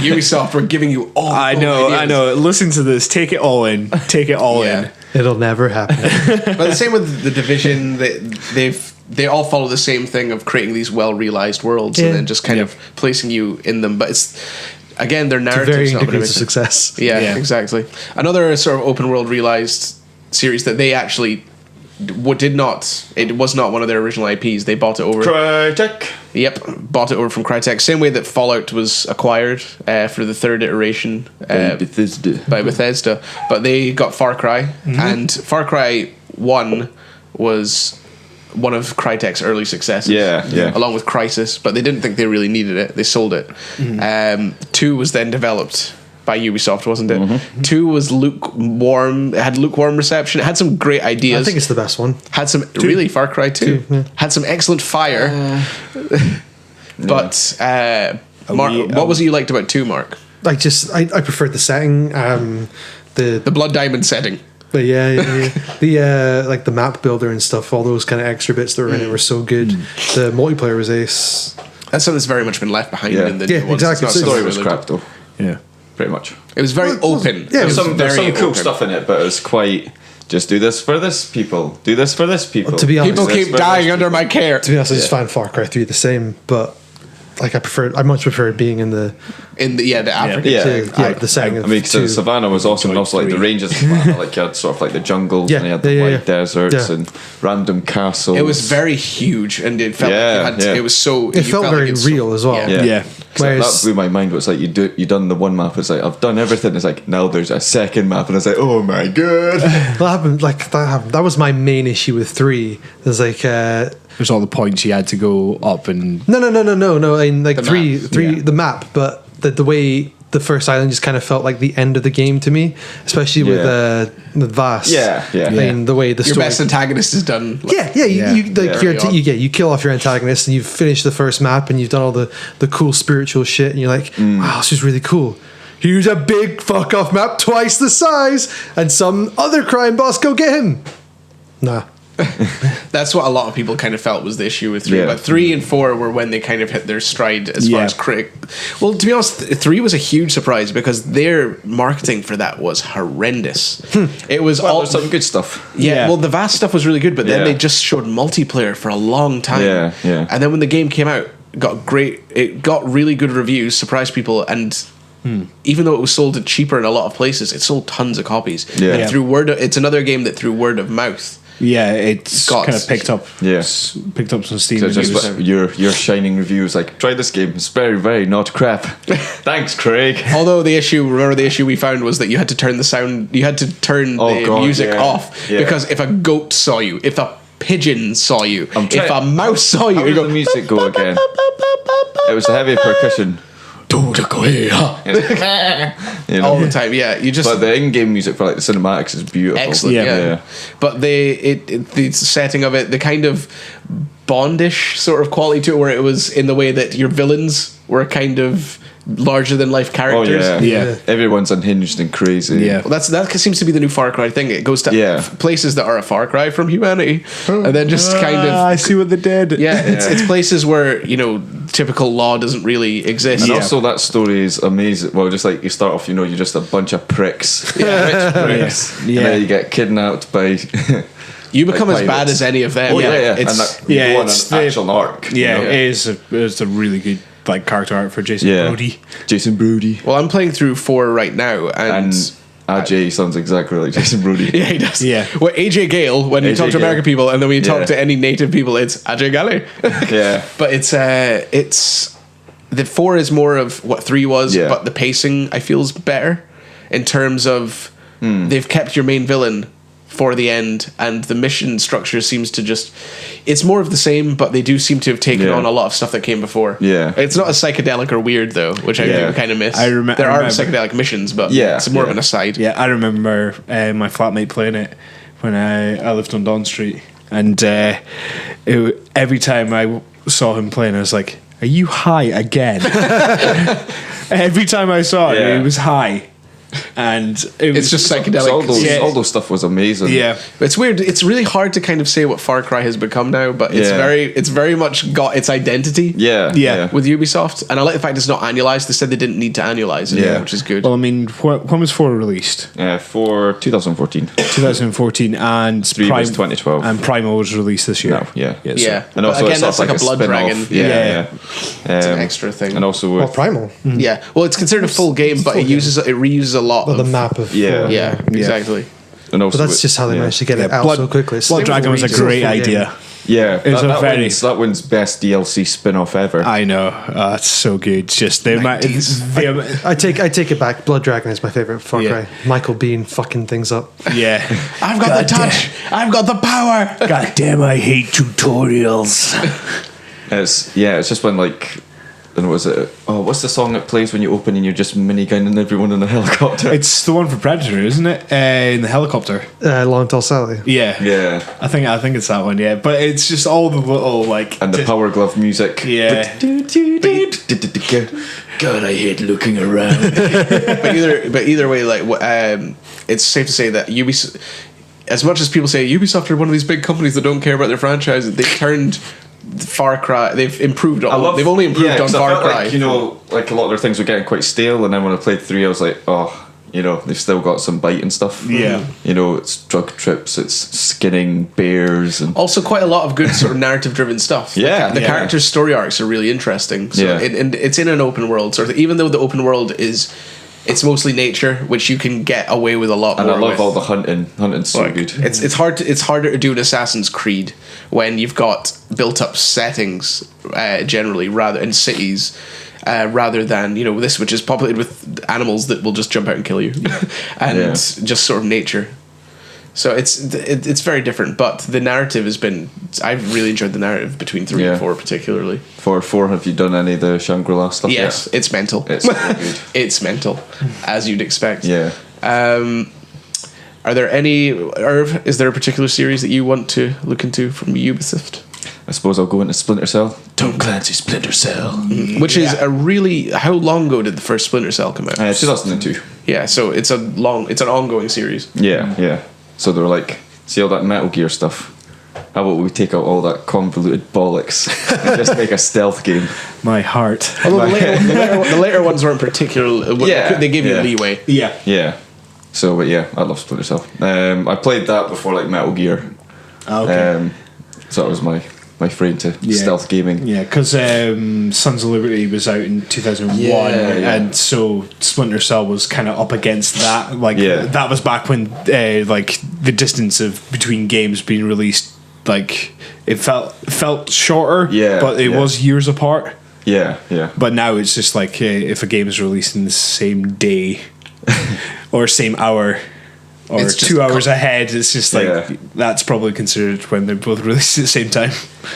Ubisoft, we're giving you all. I know. Listen to this. Take it all in. Take it all in. It'll never happen. But the same with the Division. They all follow the same thing of creating these well realized worlds and then just kind of placing you in them. But it's again, their narrative's Varying not degrees of very- success. Yeah, exactly. Another sort of open world realized series that they actually it was not one of their original IPs. They bought it over. Crytek. Yep, bought it over from Crytek. Same way that Fallout was acquired for the third iteration by Bethesda. But they got Far Cry, and Far Cry 1 was one of Crytek's early successes. Yeah. Along with Crysis, but they didn't think they really needed it. They sold it. 2 was then developed by Ubisoft, wasn't it? 2 was lukewarm. It had lukewarm reception. It had some great ideas. I think it's the best one. Had some really Far Cry 2 had some excellent fire. But Mark, what was it you liked about 2, Mark? I preferred the setting. The Blood Diamond setting. But the like the map builder and stuff, all those kind of extra bits that were in it were so good. The multiplayer was ace. That's something that's very much been left behind in the Yeah, new ones. exactly. It's not The story something was really- crap though. Yeah. Pretty much. It was very open. Yeah, There's some very cool open. stuff in it, but it was quite just do this for this people. Do this for this people. To be honest, People Do this keep for dying this under my care. to be honest, I just find Far Cry 3 the same, but like I much preferred being in the In the Africa. Yeah. the setting. I mean, of so 2. Savannah was awesome, and also like the ranges of Savannah, like you had sort of like the jungles, Yeah, and you had the yeah, white yeah. deserts Yeah. and random castles. It was very huge, and it felt like it was so. It felt very real as well. Yeah. Yeah. So that Whereas- blew my mind. It's like you done the one map. It's like I've done everything. It's like now there's a second map, and it's like oh my god. That happened. That was my main issue with 3. There's like There's all the points you had to go up and. no. I mean, like The 3 map, yeah. the map, but the way the first island just kind of felt like the end of the game to me, especially with Vass. Yeah. I mean, the way the Your story. best antagonist is done. You kill off your antagonist and you've finished the first map and you've done all the cool spiritual shit and you're like, wow, this is really cool. Here's a big fuck off map twice the size and some other crime boss, go get him. Nah. That's what a lot of people kind of felt was the issue with 3. Yeah. But 3 and 4 were when they kind of hit their stride as far as critic. Well, to be honest, 3 was a huge surprise because their marketing for that was horrendous. It was all there's some good stuff. Yeah, well, the vast stuff was really good, but then Yeah. they just showed multiplayer for a long time. Yeah. And then when the game came out, it got really good reviews, surprised people, and even though it was sold cheaper in a lot of places, it sold tons of copies. Yeah. And through it's another game that through word of mouth. Yeah, it's Got- kind of picked up. Yeah. Picked up some steam. So reviews. just like your shining reviews, like try this game. It's very, very not crap. Thanks, Craig. Although the issue we found was that you had to turn the music off because if a goat saw you, if a pigeon saw you, if a mouse saw you, How you did go the music go again? It was a heavy percussion. all the time. Yeah, you just But the in-game music for like the cinematics is beautiful. excellent. Yeah. Yeah. But the setting of it, the kind of Bondish sort of quality to it, where it was in the way that your villains were kind of larger than life Oh characters. yeah. Yeah. Everyone's unhinged and crazy. Yeah. Well, that seems to be the new Far Cry thing. It goes to Yeah. places that are a far cry from humanity, and then just kind of I see what they did. yeah, it's places where typical law doesn't really exist. And also that story is amazing. Well, just like you start off, you're just a bunch of pricks. Rich pricks. Yeah. And then you get kidnapped by You become like as bad pirates. as any of them. Oh yeah. It's And that, you go on it's an the- actual arc. Yeah, you know? it is a really good character art for Jason Yeah. Brody. Jason Brody. well, I'm playing through 4 right now, And Ajay sounds exactly like Jason Brody. yeah, he does. Yeah. Well, AJ Gale, when you AJ talk to American Gale. people, and then when you talk Yeah. to any native people, it's Ajay Gale. Yeah. But it's the 4 is more of what 3 was, Yeah. but the pacing I feel is better in terms of they've kept your main villain for the end, and the mission structure seems to it's more of the same, but they do seem to have taken Yeah. on a lot of stuff that came before. Yeah. It's not as psychedelic or weird though, which I Yeah. do kind of miss. I There are remember- psychedelic missions, but Yeah, it's more of yeah. an aside. Yeah, I remember my flatmate playing it when I lived on Don Street, and every time I saw him playing, I was like, "Are you high again?" Every time I saw it, Yeah. he was high, and It's just psychedelic. So Yeah. all those stuff was amazing. yeah. It's weird. It's really hard to kind of say what Far Cry has become now, but it's very much got its identity. Yeah. Yeah. With Ubisoft, and I like the fact it's not annualized. They said they didn't need to annualize it, Yeah. which is good. Well, I mean, when was 4 released? For 2014. 2014, and 3 was 2012. and Primal was released this year. No, yeah. so- yeah, And but also again, it's that's like a blood spin-off. dragon. Yeah. It's an extra thing. And also Well, with Primal. Yeah, well, it's considered a full game, but it reuses a lot Well, of the map of Yeah. Yeah, exactly. and also But that's with- just how they yeah. managed to get it out Blood, so quickly. Blood Dragon was a It's a great full game. idea. Yeah, It's a that very- wins, that wins best DLC spin-off ever. I know, it's so good. Just the I take it back. Blood Dragon is my favorite Far Yeah. Cry. Michael Bean fucking things up. yeah. I've got the touch. I've got the power. God damn, I hate tutorials. It's just when like, and was it? Oh, what's the song that plays when you open and you're just minigunning everyone in a helicopter? It's the one for Predator, isn't it? In the helicopter. Long Tall Sally. Yeah, yeah, I think it's that one. Yeah, but it's just all the little like and the power glove music. Yeah. God, I hate looking around. but either way, like it's safe to say that Ubisoft, as much as people say Ubisoft are one of these big companies that don't care about their franchises, they've turned Far Cry. They've improved on. They've only improved on 'cause I Far felt Cry. like, like a lot of their things were getting quite stale, and then when I played 3, I was like, oh. They've still got some bite and stuff. Yeah. It's drug trips, it's skinning bears, and Also, quite a lot of good sort of narrative-driven stuff. Yeah, the yeah. characters' story arcs are really interesting. So Yeah. and it's in an open world, sort of. Even though the open world it's mostly nature, which you can get away with a lot and more. I love with. all the hunting. Hunting's so Like, good. it's harder to do an Assassin's Creed when you've got built up settings generally in cities. Rather than this, which is populated with animals that will just jump out and kill you, and Yeah. just sort of nature. So it's very different, but the narrative has been. I've really enjoyed the narrative between 3 and 4, particularly. For 4, have you done any of the Shangri-La stuff? Yes, it's mental. It's really good. It's mental, as you'd expect. Yeah. Are there any? Irv, is there a particular series that you want to look into from Ubisoft? I suppose I'll go into Splinter Cell. Tom Clancy Splinter Cell, which is a really. How long ago did the first Splinter Cell come out? 2002. Yeah, so it's an ongoing series. Yeah. So they're like, see all that Metal Gear stuff? How about we take out all that convoluted bollocks and just make a stealth game? My heart. Although the later ones weren't particularly. They gave you leeway. Yeah. Yeah. So, but yeah, I love Splinter Cell. I played that before like Metal Gear. Okay. So that was my foray into stealth gaming. Yeah, because Sons of Liberty was out in 2001, and so Splinter Cell was kind of up against that. Like that was back when like the distance between games being released, like it felt shorter. But it was years apart. Yeah. But now it's just like if a game is released in the same day or same hour. Or it's 2 hours ahead. It's just like that's probably considered when they're both released at the same time.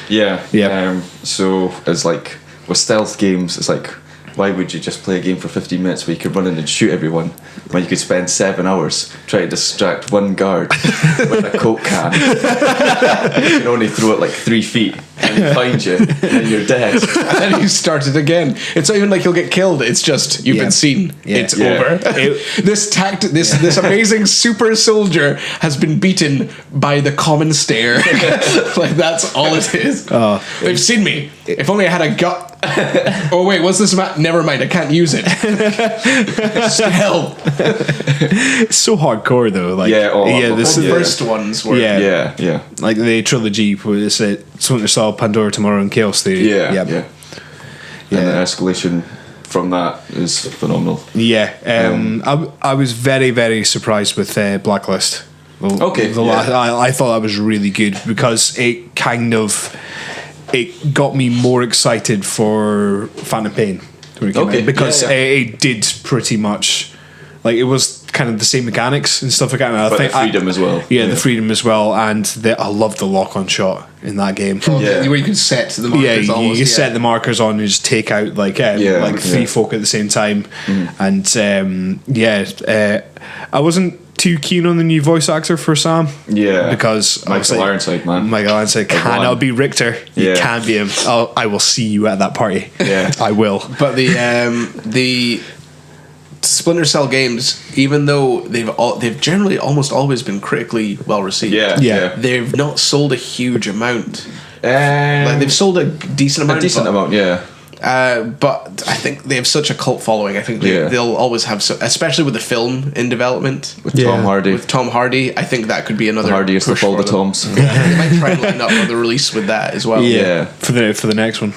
Yeah. So it's like with stealth games, it's like, why would you just play a game for 15 minutes where you could run in and shoot everyone when you could spend 7 hours trying to distract one guard with a Coke can? You can only throw it like 3 feet and he finds you and then you're dead. And then you start it again. It's not even like you'll get killed. It's just you've been seen. It's over. This amazing super soldier has been beaten by the common stare. Like that's all it is. They've seen me. If only I had a gut. Oh wait, what's this? Never mind. I can't use it. Stealth. It's so hardcore though. Like the first ones were. Yeah. Like the trilogy was Splinter Cell, Pandora Tomorrow, and Chaos Theory. Yeah. And the escalation from that is phenomenal. I was very, very surprised with Blacklist. I thought that was really good because it got me more excited for Phantom Pain when it came out, because it did pretty much like it was kind of the same mechanics and stuff like that. And but the freedom as well. The freedom as well, and I love the lock-on shot in that game. Where you can set the markers. You can set the markers on and just take out like 3 folk at the same time. And I wasn't too keen on the new voice actor for Sam. Because Michael Ironside, man. Michael Ironside cannot be Richter. You can't be him. I will see you at that party. I will. But the Splinter Cell games, even though they've generally almost always been critically well received, they've not sold a huge amount. Like they've sold a decent amount. But I think they have such a cult following. I think they'll always have, especially with the film in development with Tom Hardy. With Tom Hardy, I think that could be another hardiest of all the Toms. They might try and line up the release with that as well. For the next one.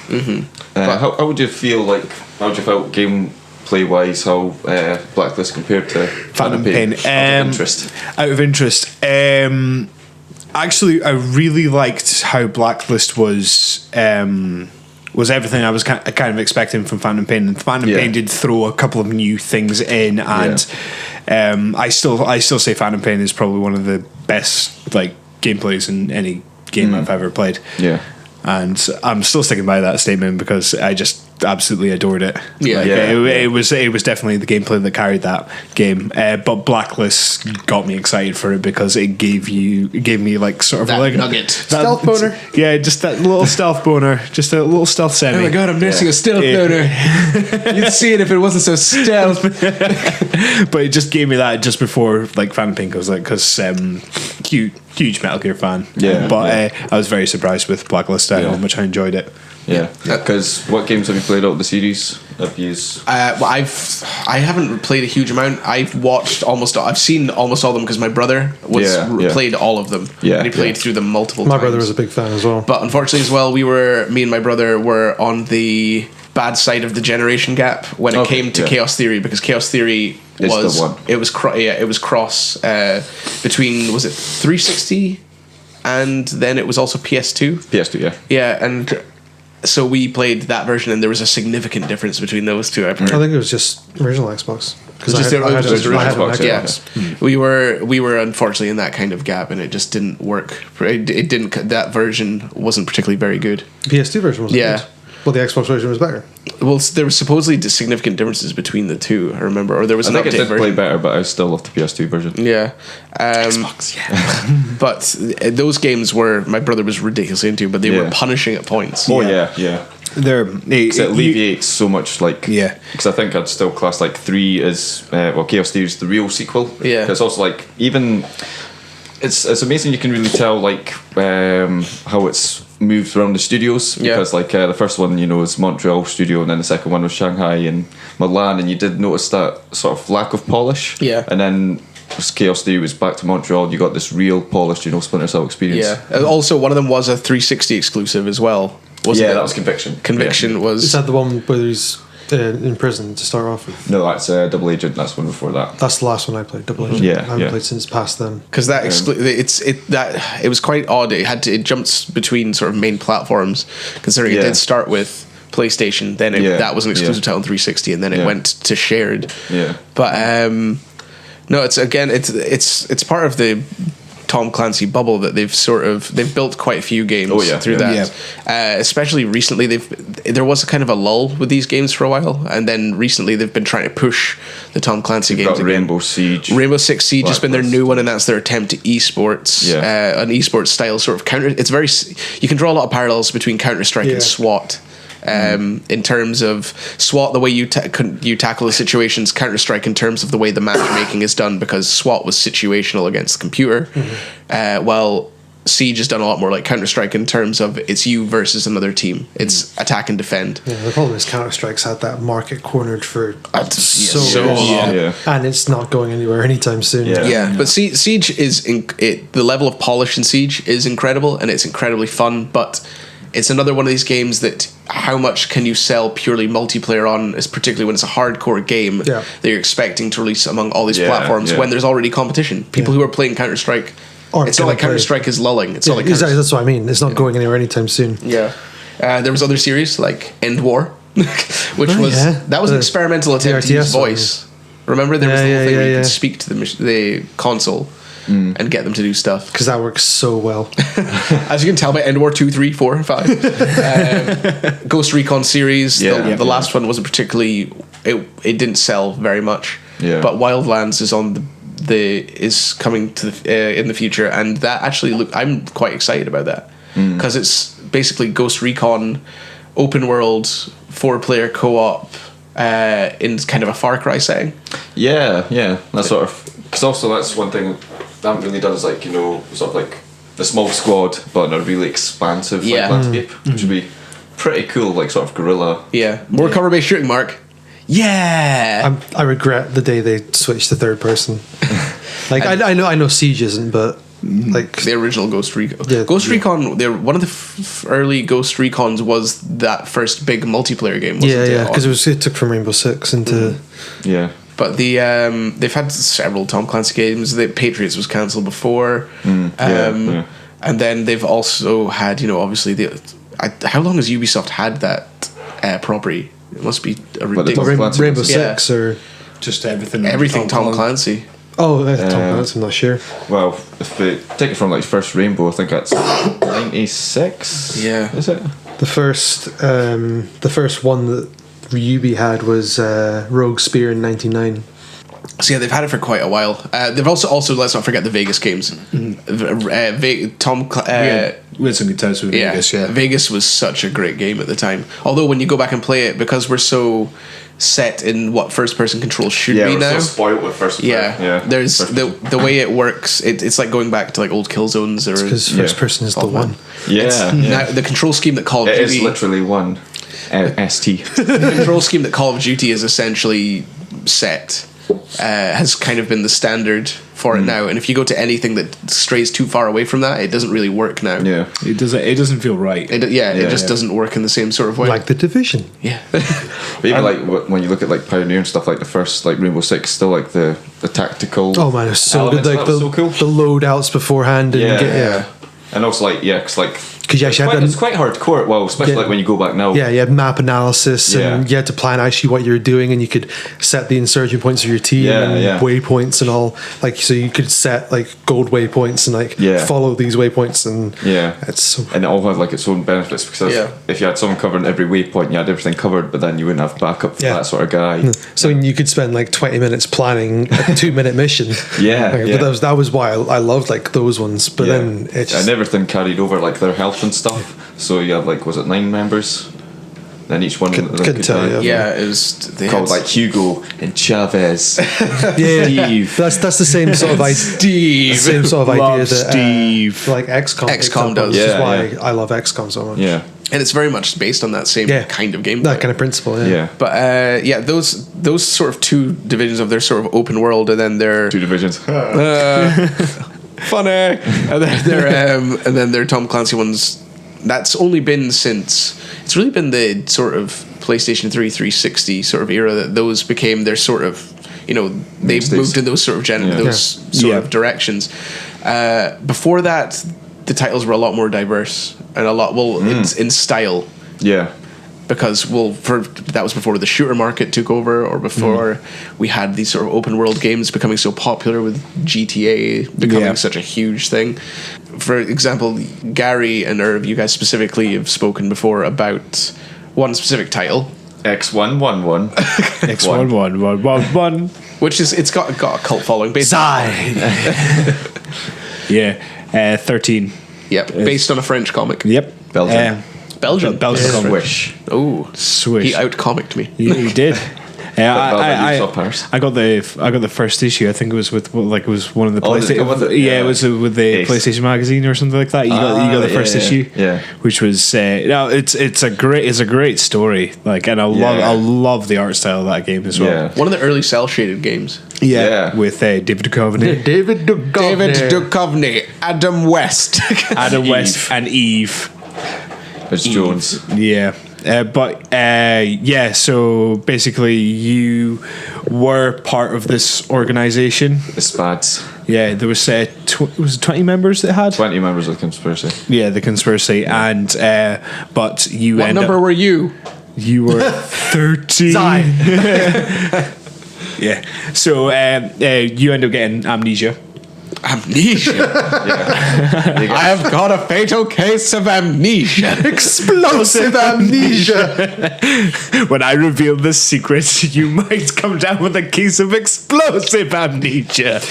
How would you feel like? How would you feel gameplay wise? How Blacklist compared to Phantom Pain? Out of interest, actually, I really liked how Blacklist was everything I was kind of expecting from Phantom Pain. And Phantom Pain did throw a couple of new things in, and I still say Phantom Pain is probably one of the best like gameplays in any game I've ever played. And I'm still sticking by that statement because I just absolutely adored it. It was definitely the gameplay that carried that game. But Blacklist got me excited for it because it gave me like sort of that like nugget, stealth boner. Yeah, just that little stealth boner, just a little stealth semi. Oh my god, I'm nursing a stealth boner. You'd see it if it wasn't so stealth. But it just gave me that just before like Phantom Pain goes like because huge Metal Gear fan. I was very surprised with Blacklist how much I enjoyed it. Because what games have you played out of the series? I haven't played a huge amount. I've seen almost all of them because my brother played all of them. And he played through them multiple times. My brother was a big fan as well. But unfortunately as well, me and my brother were on the bad side of the generation gap when it came to Chaos Theory, because Chaos Theory was cross between, was it 360 and then it was also PS2? PS2, yeah, and so we played that version, and there was a significant difference between those two. I've heard. I think it was just original Xbox. Because Just the original Xbox. Yeah, we were unfortunately in that kind of gap, and it just didn't work. It didn't. That version wasn't particularly very good. PS2 version was good. Well, the Xbox version was better. Well, there were supposedly significant differences between the two. I remember, or there was. I think it did play better, but I still love the PS2 version. Yeah, Xbox. Yeah, but those games were my brother was ridiculously into, but they were punishing at points. Oh yeah. It alleviates so much, like because I think I'd still class like 3 as Chaos Theory is the real sequel. Yeah, it's also like even it's amazing you can really tell like how it's moved around the studios because like the first one is Montreal studio, and then the second one was Shanghai and Milan, and you did notice that sort of lack of polish. And then Chaos Theory was back to Montreal, you got this real polished Splinter Cell experience. Also one of them was a 360 exclusive as well. That was Conviction. Conviction was... Is that the one where he's in prison to start off with? No, that's Double Agent. That's one before that. That's the last one I played, Double Agent. I haven't played since past then. Because that it was quite odd. It jumps between sort of main platforms, considering it did start with PlayStation, then that was an exclusive title on 360, and then it went to shared. But no, it's part of the Tom Clancy bubble that they've built quite a few games through that. Especially recently, there was a kind of a lull with these games for a while, and then recently they've been trying to push the Tom Clancy games. Rainbow Siege, Rainbow Six Siege has been their new one, and that's their attempt to esports, an esports style sort of counter. It's very you can draw a lot of parallels between Counter-Strike and SWAT. In terms of SWAT, the way you tackle the situations, Counter-Strike in terms of the way the matchmaking is done, because SWAT was situational against the computer, while Siege has done a lot more like Counter-Strike in terms of it's you versus another team. It's attack and defend. The problem is Counter-Strike's had that market cornered for so long, and it's not going anywhere anytime soon. But Siege is the level of polish in Siege is incredible, and it's incredibly fun, but it's another one of these games that how much can you sell purely multiplayer on, is particularly when it's a hardcore game that you're expecting to release among all these platforms when there's already competition. People who are playing Counter-Strike, it's not like Counter-Strike is lulling. It's not like exactly, that's what I mean. It's not going anywhere anytime soon. There was other series like Endwar, which was an experimental attempt to use voice. Remember, there was the whole thing where you could speak to the console and get them to do stuff, because that works so well. As you can tell by Endwar 2, 3, 4, and 5. Ghost Recon series, the last one wasn't particularly. It didn't sell very much. But Wildlands is coming to in the future, and that actually I'm quite excited about that, because it's basically Ghost Recon, open world, 4-player co-op, in kind of a Far Cry setting. That's sort of, because also that's one thing they haven't really done, is like sort of like the small squad but in a really expansive landscape, which would be pretty cool, like sort of guerrilla. More cover-based shooting, Mark. I regret the day they switched to third person. Like I know Siege isn't, but like the original Ghost Recon. Ghost Recon, one of the early Ghost Recons was that first big multiplayer game. Wasn't it? Because it took from Rainbow Six into But they've had several Tom Clancy games. The Patriots was cancelled before, and then they've also had obviously how long has Ubisoft had that property? It must be a ridiculous. Rainbow Six or just everything. Everything Tom Clancy. Oh, Tom Clancy, I'm not sure. Well, if they take it from like first Rainbow, I think that's 96. Is it the first one that Ubi had was Rogue Spear in 99. So they've had it for quite a while. They've also let's not forget the Vegas games. We had some good times with Vegas. Vegas was such a great game at the time. Although when you go back and play it, because we're so set in what first person control should be now. So spoiled with first person. There's the way it works. It's like going back to like old Killzones, or because first person is the one. Now the control scheme that Call of Duty is literally one. ST. The control scheme that Call of Duty is essentially set has kind of been the standard for it now, and if you go to anything that strays too far away from that, it doesn't really work now. It doesn't feel right. It just doesn't work in the same sort of way, like The Division. But even like when you look at like Pioneer and stuff, like the first like Rainbow Six, still like the tactical. Oh man, it's so good. Like the loadouts beforehand, and and also like because like because you actually had It's quite hardcore. Well, especially Yeah. like when you go back now. yeah, you had map analysis, and Yeah. you had to plan actually what you were doing, and you could set the insurgent points of your team Yeah, and yeah. waypoints and all. Like, so you could set like gold waypoints and like Yeah. follow these waypoints, and Yeah. it's And it all had like its own benefits because Yeah. if you had someone covering every waypoint, you had everything covered, but then you wouldn't have backup for Yeah. that sort of guy. so you could spend like 20 minutes planning a 2-minute mission. Yeah, Like, yeah. But that was why I loved like those ones. But then it just, and everything carried over like their health and stuff. So you had like, was it 9 members? Then each one Couldn't of them could tell die. you. Yeah, it was they Called had like Hugo and Chavez. yeah, Steve. that's the same sort of idea. Steve. Same sort of idea Love that Steve. like XCOM. XCOM picked up does. on, which is Yeah, why yeah. I love XCOM so much. Yeah, And it's very much based on that same Yeah. kind of gameplay. That kind of principle. Yeah. yeah. But yeah, those sort of two divisions of their sort of open world, and then their 2 divisions. funny, and then their Tom Clancy ones. That's only been since it's really been the sort of PlayStation 3 360 sort of era that those became their sort of, you know, they Mainstays. moved in those sort of Yeah. those sort Yeah. of directions. Before that, the titles were a lot more diverse and a lot in style. Yeah. Because that was before the shooter market took over, or before we had these sort of open world games becoming so popular, with GTA becoming Yeah. such a huge thing. For example, Gary and Irv, you guys specifically have spoken before about one specific title, X111. X1111. which is it's got a cult following. Yeah. 13. Yep, based on a French comic. Yep. Belgium. Belgian. Belgian comic. Swish. Oh, Swish. he out-comicked me. You did. Ubisoft Paris. I got the first issue. I think it was with like it was one of the Oh, did it come with it? Yeah, it Yeah. was with the Ace. PlayStation magazine or something like that. You got the yeah, first yeah, issue, yeah. which was no, it's a great story. Like, and I love the art style of that game as well. Yeah. One of the early cell-shaded games. Yeah. with David Duchovny, David Duchovny. David Duchovny, Adam West. Adam Eve. West, and Eve. It's Jones. Yeah. So basically you were part of this organization. The Spads. Yeah, there was was it 20 members that had? 20 members of the conspiracy. Yeah, the conspiracy, and but you What number were you? you were 13. Yeah, so you end up getting amnesia. Amnesia. Yeah. I have got a fatal case of amnesia. Explosive amnesia. When I reveal this secret, you might come down with a case of explosive amnesia.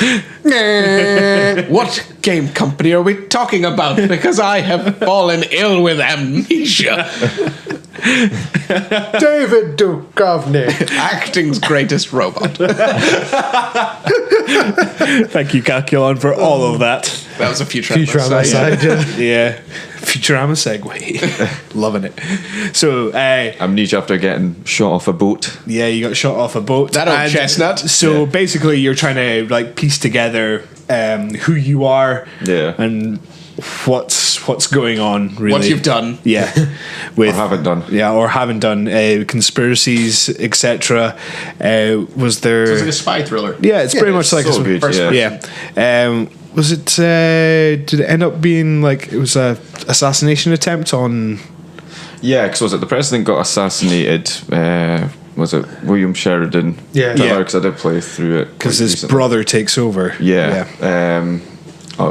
What game company are we talking about? Because I have fallen ill with amnesia. David Duchovny. Acting's greatest robot. Thank you, Calculon, for all of that. That was a Futurama Futurama side. side. Yeah. Yeah, Futurama segue. Loving it. So, Amnesia after getting shot off a boat. yeah, you got shot off a boat. That old And chestnut. So basically, you're trying to like piece together who you are, Yeah. and what's going on. Really, What you've done. yeah, with Or haven't done. yeah, or haven't done conspiracies, etc. Was there? It's like a spy thriller. Yeah, it's pretty much like so a good, first yeah. Was it? Did it end up being like it was a assassination attempt on? Yeah, because was it the president got assassinated? Was it William Sheridan? Yeah. Yeah. Because I did play through it. Because quite his recently. brother takes over. Yeah.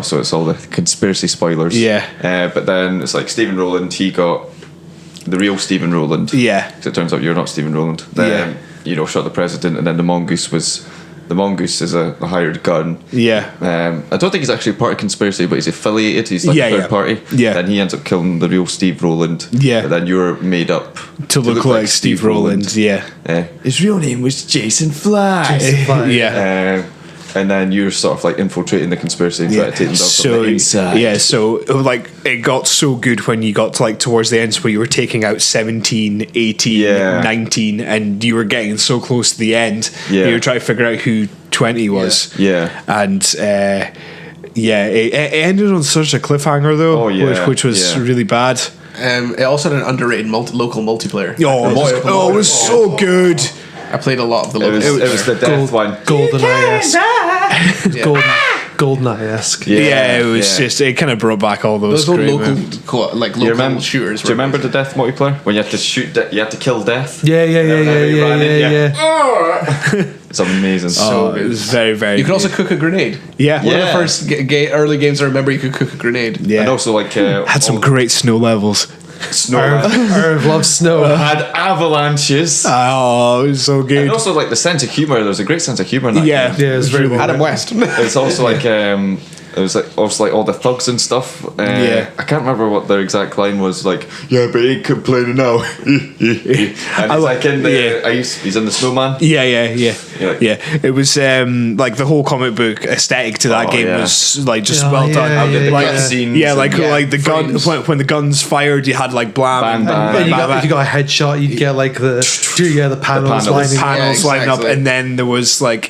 So it's all the conspiracy spoilers. Yeah. But then it's like Stephen Rowland. He got the real Stephen Rowland. Yeah. Because it turns out you're not Stephen Rowland. Then, shot the president, and then the mongoose is a hired gun. Yeah. I don't think he's actually part of conspiracy, but he's affiliated. He's like Yeah, a third yeah. party. Yeah. Then he ends up killing the real Steve Rowland. Yeah. But then you're made up To look like Steve Rowland. Yeah. His real name was Jason Fly. Yeah. And then you're sort of like infiltrating the conspiracy and trying to take them down from the inside. Yeah, so like it got so good when you got to like towards the end where you were taking out 17, 18, Yeah. 19 and you were getting so close to the end. Yeah. You were trying to figure out who 20 was. Yeah. And it ended on such a cliffhanger though, Oh, yeah. which was Yeah. really bad. It also had an underrated local multiplayer. Oh, it was so good. I played a lot of the It local. was the death one. Golden IS. Yeah. GoldenEye-esque. Yeah, it was just, it kind of brought back all those Those old great local, moments. local shooters. Do you remember the death multiplayer when you had to shoot? You had to kill death. Yeah. It's amazing. Oh, it was very, very You could also good. cook a grenade. Yeah. One of the Yeah. first early games I remember you could cook a grenade. Yeah. And also like Had some all great snow levels. snow. Irv loves snow. Had avalanches. Oh, it was so good. And also like the sense of humor. There's a great sense of humor in that. Yeah. game. Yeah, it was very well Adam written. West. It's also like it was like also like all the thugs and stuff. Yeah. I can't remember what their exact line was. Like, yeah, but he ain't complaining now. And it's like in the he's in the snowman. Yeah. Yeah. It was like the whole comic book aesthetic to that Oh, game yeah. was like just Yeah, well yeah, done. yeah, How did the like, cutscenes yeah, and- like the gun frames. when the guns fired, you had like blam, Bam, and bam. And bam, if you got a headshot, you'd get like the panels panels. lining up. panels Yeah, lining up, exactly. and then there was like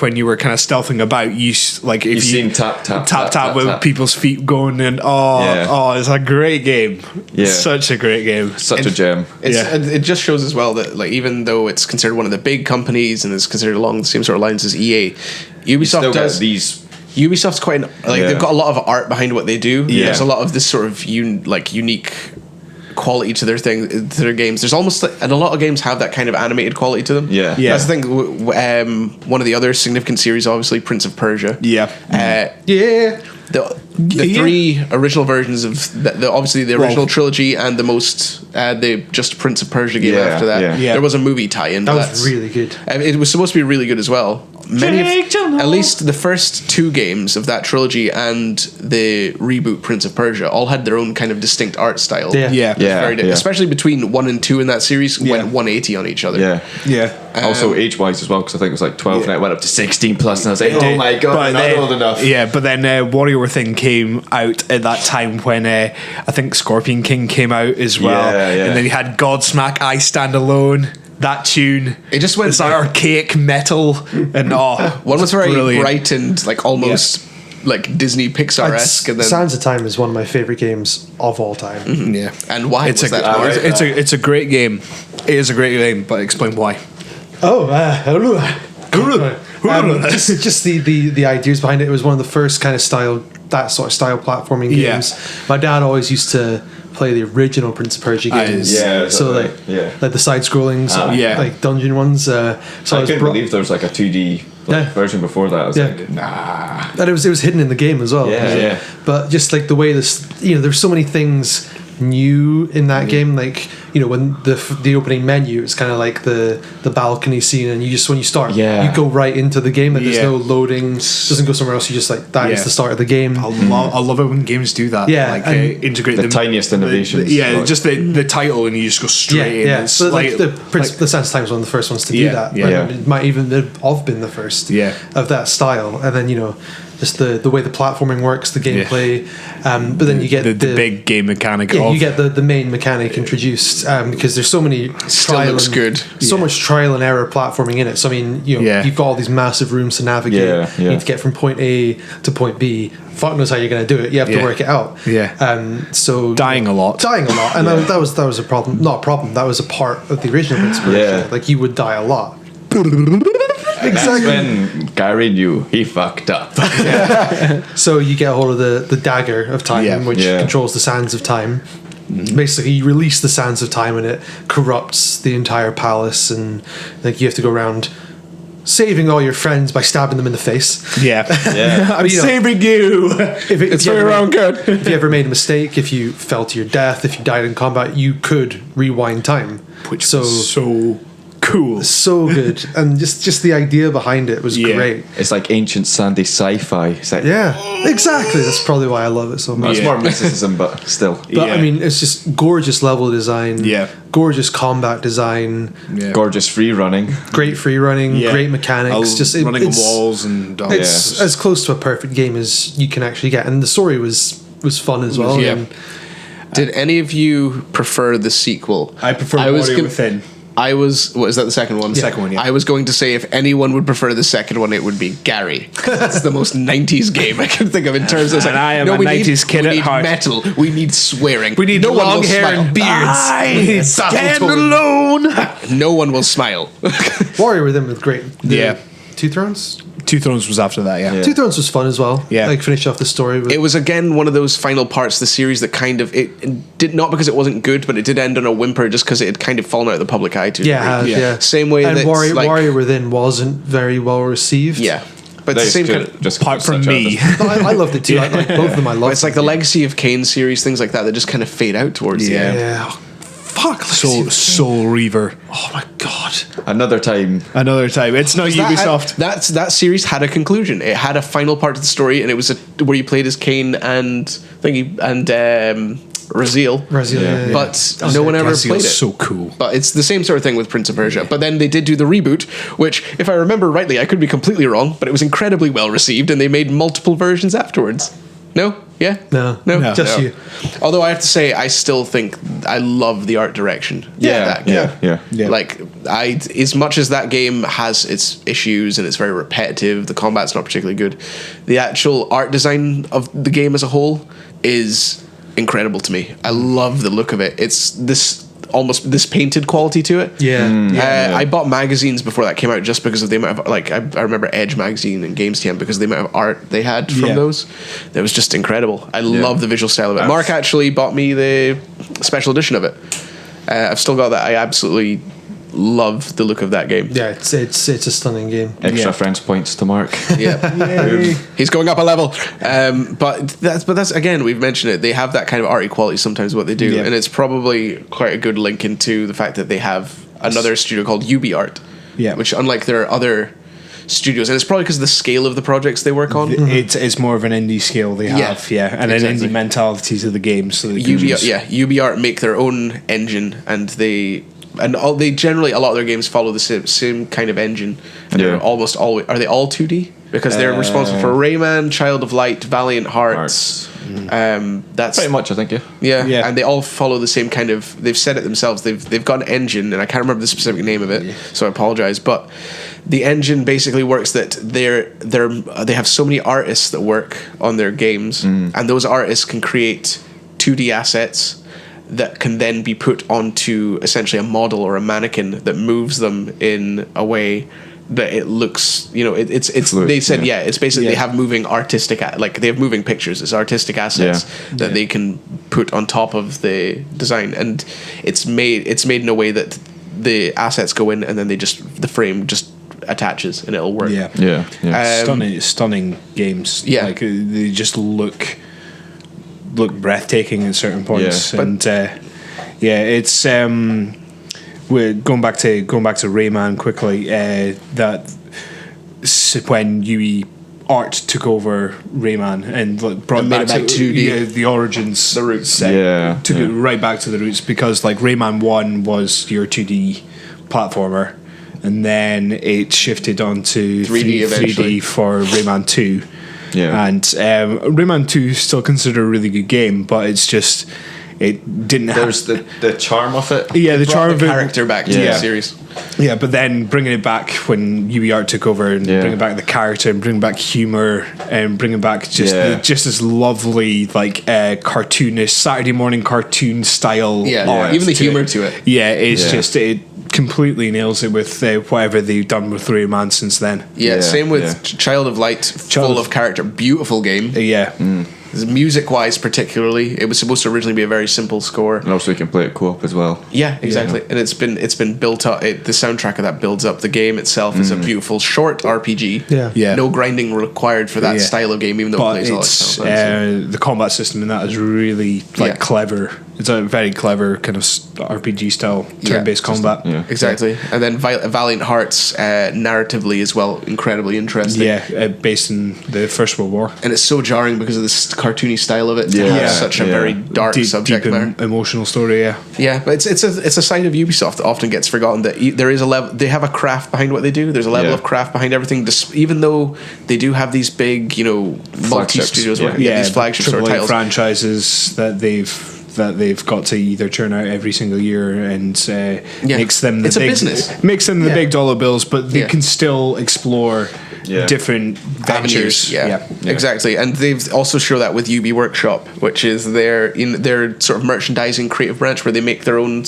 when you were kind of stealthing about, like if You've you seen tap with tap. people's feet going, and Yeah. it's a great game. Yeah. Such a great game. Such a gem. And it just shows as well that like even though it's considered one of the big companies and is considered along the same sort of lines as EA, Ubisoft Still does got these. Ubisoft's quite Yeah. they've got a lot of art behind what they do. Yeah. There's a lot of this sort of unique quality to to their games. There's almost and a lot of games have that kind of animated quality to them. Yeah. Yeah. That's the thing. One of the other significant series, obviously, Prince of Persia. Yeah. Yeah. The Yeah. three original versions of obviously the original Well- trilogy and the just Prince of Persia game Yeah, after that. yeah. There was a movie tie-in. That but was that's- really good. It was supposed to be really good as well. At least the first two games of that trilogy and the reboot Prince of Persia all had their own kind of distinct art style. Yeah. Yeah. It was very Yeah. especially between 1 and 2 in that series Yeah. went 180 on each other. Yeah. Yeah. Also age-wise as well, because I think it was like 12 Yeah. and it went up to 16 plus, and I was like, It oh did, my god, but I'm not then- old enough. Yeah, but then Warrior Thing came out at that time when I think Scorpion King came out as well. Yeah, yeah. And then you had Godsmack, I Stand Alone, that tune. It just went It's like archaic metal, and One was very brilliant. bright and like almost like Disney Pixar-esque, and then Sands of Time is one of my favorite games of all time. Yeah. and why It's was a, that? right. it's a great game. It is a great game, but explain why. Oh, just the ideas behind it. It was one of the first kind of that sort of style platforming Yeah. games. My dad always used to play the original Prince of Persia games. Yeah, so right. like Yeah. like the side scrolling, yeah. like dungeon ones. So I was couldn't believe there was like a 2D Yeah. version before that. I was Yeah. like, nah. and it was hidden in the game as well. Yeah, yeah. But just like the way this, there's so many things new in that game. Like when the opening menu, it's kind of like the balcony scene, and when you start, Yeah. you go right into the game. Like there's Yeah. no loading, doesn't go somewhere else. You just like that is Yeah. the start of the game. I love it when games do that. Yeah, like and integrate The tiniest innovations. Yeah, just the title, and you just go straight in. Yeah. It's So like the like- the Sands of Time was one of the first ones to do Yeah, that. yeah. And it might even have been the first. Yeah. Of that style, and then just the way the platforming works, the gameplay, but then you get the big game mechanic. Yeah, of you get the main mechanic introduced because there's so many Still looks good. so much trial and error platforming in it. So I mean, Yeah. you've got all these massive rooms to navigate. Yeah, yeah. You need to get from point A to point B. Fuck knows how you're going to do it. You have to Yeah. work it out. Yeah. So Dying a lot. and that was a problem. Not a problem. That was a part of the original Prince of Persia. Yeah. Like you would die a lot. That's when Gary knew he fucked up. So you get a hold of the dagger of time, Yeah. which Yeah. controls the sands of time. Basically, you release the sands of time, and it corrupts the entire palace, and like you have to go around saving all your friends by stabbing them in the face. Yeah. Yeah. I'm saving you. It's very wrong good. If you ever made a mistake, if you fell to your death, if you died in combat, you could rewind time. Which so was so cool. so good, and just the idea behind it was Yeah. great. It's like ancient sandy sci-fi. It's like, Yeah, exactly. That's probably why I love it so much. It's Yeah. more mysticism, but still. But Yeah. I mean, it's just gorgeous level design. Yeah. Gorgeous combat design. Yeah. Gorgeous free running. Great free running. Yeah. Great mechanics. Just running on it's, walls and It's as close to a perfect game as you can actually get, and the story was fun as well. Yeah. And Did any of you prefer the sequel? I prefer was Warrior gon- Within. What is that the second one? Second one, yeah. I was going to say if anyone would prefer the second one, it would be Gary. It's the most 90s game I can think of in terms of And I am a we 90s kid we at need heart. metal. We need swearing. we need no one long will hair smile. and beards. We need Stand Battletoads. alone. No one will smile. Warrior Within with great. Yeah. Two Thrones. Two Thrones was after that. Yeah. Two Thrones was fun as well. Yeah. Like finish off the story with It was again one of those final parts of the series that kind of it did not because it wasn't good, but it did end on a whimper just because it had kind of fallen out of the public eye to a degree. yeah. Same way and that Warrior Within wasn't very well received. yeah, but the same kind of. just Apart from me. No, I loved it too. I like both of them. I love. It's like the Legacy of Kain series, things like that just kind of fade out towards the end. Yeah. Oh, fuck. Soul Reaver. Oh my god. Another time. Another time. It's not Ubisoft. That series had a conclusion. It had a final part of the story, and it was where you played as Kain and Raziel. Yeah. But no one ever played it. So cool. But it's the same sort of thing with Prince of Persia. But then they did do the reboot, which, if I remember rightly, I could be completely wrong, but it was incredibly well received, and they made multiple versions afterwards. No? Yeah? No. Just you. Although I have to say, I still think I love the art direction. of that game. Yeah. Like, as much as that game has its issues and it's very repetitive, the combat's not particularly good, the actual art design of the game as a whole is incredible to me. I love the look of it. It's almost this painted quality to it. I bought magazines before that came out just because of the amount of, like, I remember Edge magazine and Games TM because of the amount of art they had from those. It was just incredible. I love the visual style of it. Mark actually bought me the special edition of it. I've still got that. I absolutely love the look of that game. Yeah, it's a stunning game. Extra French points to Mark. Yeah, he's going up a level. But that's again, we've mentioned it. They have that kind of arty quality sometimes what they do, and it's probably quite a good link into the fact that they have another studio called UbiArt, which unlike their other studios, and it's probably because of the scale of the projects they work on. It's more of an indie scale they have, and an indie mentality to the game. So UbiArt make their own engine, and they generally, a lot of their games follow the same kind of engine, and they're almost always, are they all 2D? Because they're responsible for Rayman, Child of Light, Valiant Hearts. That's pretty much, I think. Yeah, and they all follow the same kind of. They've said it themselves. They've got an engine, and I can't remember the specific name of it, so I apologize. But the engine basically works that they have so many artists that work on their games, and those artists can create 2D assets that can then be put onto essentially a model or a mannequin that moves them in a way that it looks, it's fluid, they said it's basically they have moving artistic, like they have moving pictures, it's artistic assets that they can put on top of the design, and it's made in a way that the assets go in and then the frame just attaches and it'll work. Stunning games. Like they just look breathtaking at certain points, and it's we're going back to Rayman quickly. That when UbiArt took over Rayman and brought made it back to 2D. The origins, the roots, took it right back to the roots, because like Rayman 1 was your 2D platformer, and then it shifted on to 3D for Rayman 2. And Rayman 2 is still considered a really good game, but it's just it didn't have. There's the charm of it. Yeah, the charm of the it. character back to the series. Yeah, but then bringing it back when UbiArt took over and bringing back the character and bringing back humor and bringing back just this lovely cartoonish Saturday morning cartoon style art. Even the humor to it. It's just it completely nails it with whatever they've done with Rayman since then. Same with Child of Light, full of character, beautiful game. Music wise, particularly, it was supposed to originally be a very simple score, and also you can play it co-op as well. Exactly. And it's been built up. The soundtrack of that builds up. The game itself is a beautiful short RPG. No grinding required for that style of game, even though it plays a lot of sound. The combat system in that is really clever. It's a very clever kind of RPG style turn-based combat. Exactly. And then Valiant Hearts, narratively as well, incredibly interesting. Based in the First World War. And it's so jarring because of this cartoony style of it. To have such a very dark subject matter. Emotional story. But it's a side of Ubisoft that often gets forgotten, that there is a level. They have a craft behind what they do. There's a level of craft behind everything. Even though they do have these big, multi-studios working, these flagships or titles, franchises that they've got to either churn out every single year, and makes them the big dollar bills, but they can still explore different ventures. Yeah, exactly. And they've also shown that with Ubi Workshop, which is their sort of merchandising creative branch, where they make their own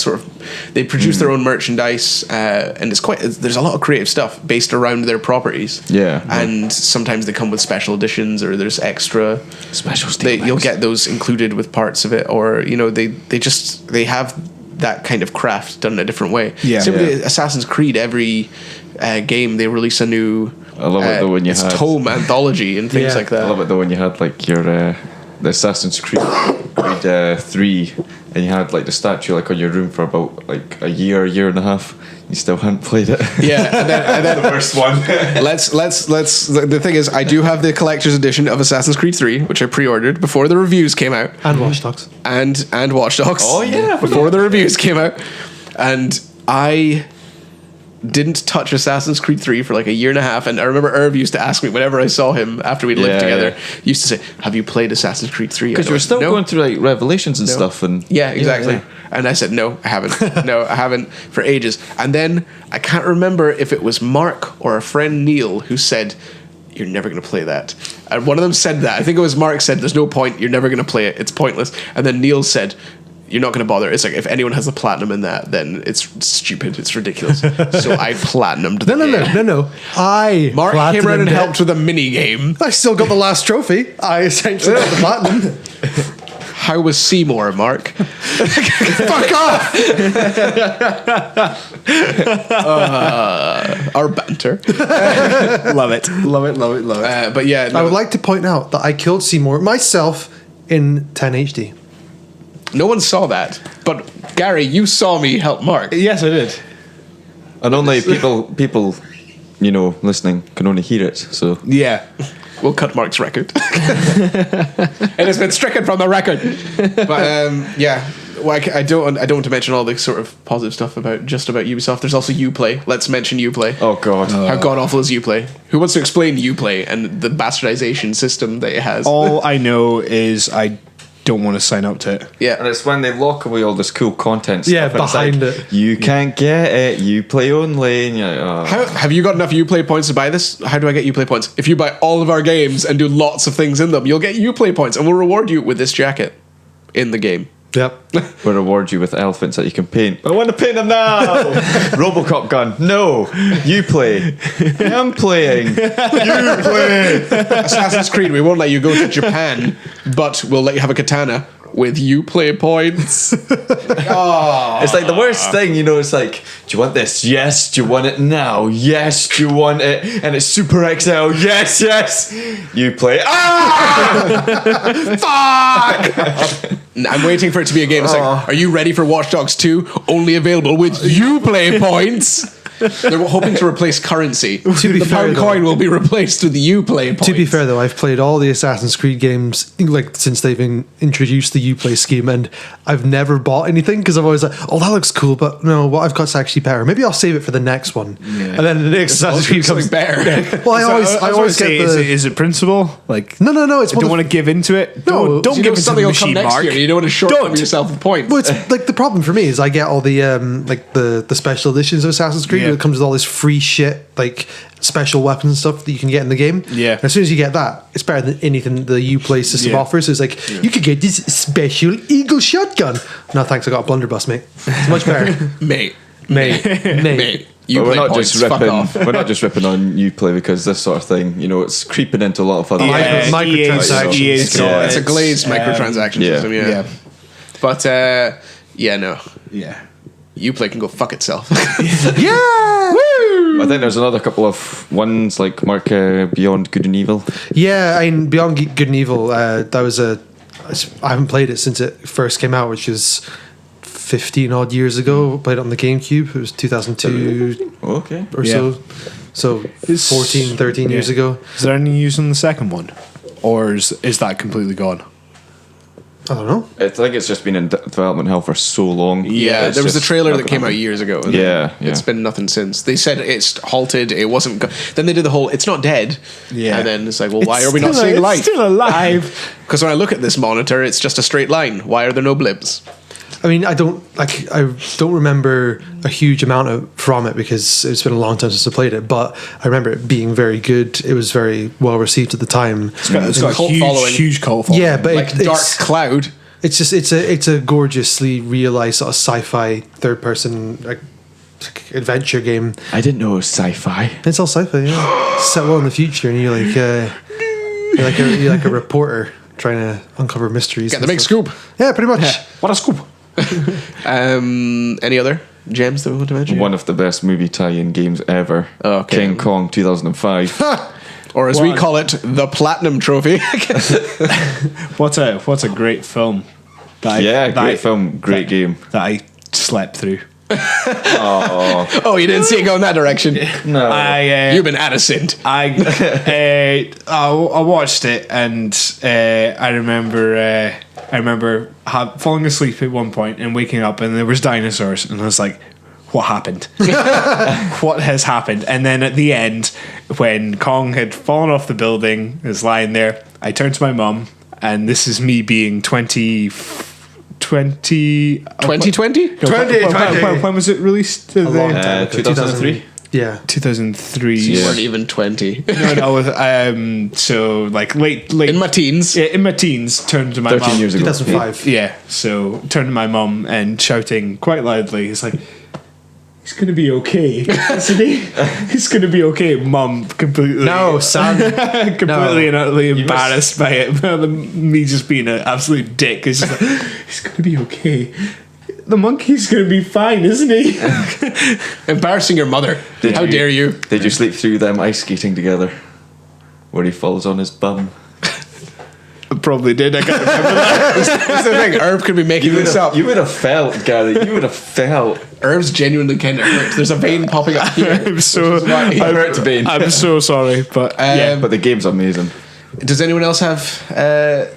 they produce their own merchandise, and there's a lot of creative stuff based around their properties. And sometimes they come with special editions, or there's extra special. You'll get those included with parts of it, or they have that kind of craft done in a different way. Assassin's Creed, every game they release a new I love it though when you had tome anthology and things like that. I love it though when you had like your the Assassin's Creed 3, and you had like the statue like on your room for about like a year and a half. You still hadn't played it. And then the worst one. let's. The thing is, I do have the collector's edition of Assassin's Creed 3, which I pre-ordered before the reviews came out, And Watch Dogs. and Watch Dogs. Oh, yeah. before the reviews came out, and I didn't touch Assassin's Creed 3 for like a year and a half. And I remember Irv used to ask me whenever I saw him after we'd lived together, he used to say, "Have you played Assassin's Creed 3?" Because you were still "No." going through like Revelations and stuff, and Yeah, exactly. And I said, no, I haven't. No, I haven't for ages. And then I can't remember if it was Mark or a friend Neil who said, "You're never going to play that." And one of them said that. I think it was Mark said, "There's no point. You're never going to play it. It's pointless." And then Neil said, "You're not going to bother. It's like if anyone has the platinum in that, then it's stupid. It's ridiculous." So I platinumed the game. No. Mark came around and platinumed it. helped with a mini game. I still got the last trophy. I essentially got the platinum. How was Seymour, Mark? Fuck off! Our banter. Love it. But yeah, I would like to point out that I killed Seymour myself in 10 HD. no one saw that. But Gary, you saw me help Mark. Yes, I did. and only people listening can only hear it. So Yeah. We'll cut Mark's record. It has been stricken from the record. But yeah, well, I don't want to mention all the sort of positive stuff about Ubisoft. There's also Uplay. Let's mention Uplay. oh god, How god awful is Uplay? Who wants to explain Uplay and the bastardization system that it has? All I know is I don't want to sign up to it. Yeah. and it's when they lock away all this cool content. Yeah, stuff, and it's behind like, it. you can't get it. You play only. And you're like, oh. How, have you got enough Uplay points to buy this? How do I get Uplay points? If you buy all of our games and do lots of things in them, you'll get Uplay points, and we'll reward you with this jacket in the game. Yep. We'll reward you with elephants that you can paint. I want to paint them now. Robocop gun. No, you play. I'm playing. You play. Assassin's Creed, we won't let you go to Japan, but we'll let you have a katana with Uplay points. It's like the worst thing, It's like, do you want this? Yes. Do you want it now? Yes. Do you want it? And it's Super XL. Yes. You play. Fuck! I'm waiting for it to be a game. It's like, are you ready for Watch Dogs 2? Only available with Uplay points. They're hoping to replace currency. The pound coin will be replaced with the Uplay points. To be fair, though, I've played all the Assassin's Creed games since they've introduced the Uplay scheme, and I've never bought anything because I've always like, oh, that looks cool, but no, what I've got's actually better. Maybe I'll save it for the next one, and then the next Assassin's Creed comes better. Well, I always get the. Is it principle? Like No. It's I don't want to give into it. No, don't You give know into something the will come machine, next Mark. year. You don't want to shortcut yourself with points. Well, it's like the problem for me is I get all the the special editions of Assassin's Creed. Yeah. Where it comes with all this free shit, like special weapons and stuff that you can get in the game. Yeah. And as soon as you get that, it's better than anything the Uplay system Yeah. offers. It's like you could get this special Eagle shotgun. No thanks, I got a blunderbuss, mate. It's much better, Mate. mate. But we're Uplay not points, just fuck ripping. off. We're not just ripping on Uplay because this sort of thing, it's creeping into a lot of other. Yeah. Microtransactions. EA's It's a glazed microtransaction yeah. system, yeah. But, no. Yeah. Uplay can go fuck itself. I think there's another couple of ones like Mark Beyond Good and Evil. Yeah, I mean, Beyond Good and Evil. That was I haven't played it since it first came out, which is 15 odd years ago. Played it on the GameCube. It was 2002 Okay. or Yeah. so 14, 13 years Yeah. ago. Is there any use in the second one, or is that completely gone? I don't know. I think it's just been in development hell for so long. Yeah, It's there was the just trailer not that gonna came out happen. years ago. and Yeah, It's yeah. been nothing since. They said it's halted, it wasn't... Then they did the whole, it's not dead. Yeah. And then it's like, well, why are we not seeing It's life? still alive. Because when I look at this monitor, it's just a straight line. Why are there no blips? I mean, I don't remember a huge amount from it because it's been a long time since I played it. But I remember it being very good. It was very well received at the time. It's got a cult huge, following. huge cult following. Yeah, but Like Dark Cloud. it's just it's a gorgeously realized sort of sci-fi third person like adventure game. I didn't know it was sci-fi. It's all sci-fi, yeah. Set well in the future, and you're like a reporter trying to uncover mysteries. Get the and big stuff. scoop. Yeah, pretty much. What a scoop. Any other gems that we want to mention? One of the best movie tie-in games ever. Oh, okay. King Kong 2005. Or as we call it, the Platinum Trophy. What's a great film. Great film, great game. That I slept through. Oh, you didn't see it go in that direction. No. You've been Addisoned. I watched it and I remember falling asleep at one point and waking up and there was dinosaurs and I was like, what happened? What has happened? And then at the end, when Kong had fallen off the building, is lying there, I turned to my mum, and this is me being 2020. 2020? When was it released? 2003. Yeah. 2003. You Yeah. weren't even 20. No. So like late In my teens. Yeah, in my teens, turned to my 13 mum. years ago. 2005. Yeah, so turned to my mum and shouting quite loudly, he's like, he's gonna be okay, isn't he? He's gonna be okay. Mum completely No, son. completely and utterly embarrassed by it. Me just being an absolute dick. It's just like, he's gonna be okay. The monkey's gonna be fine, isn't he? Embarrassing your mother. How dare you? Did you sleep through them ice skating together? Where he falls on his bum. Probably did. I can't remember that. That's the thing. Herb could be making this up. You would have felt, Gary. You would have felt. Herb's genuinely kind of hurt. There's a vein popping up here. I'm so He hurt to be. I'm so sorry, but yeah. But the game's amazing. Does anyone else have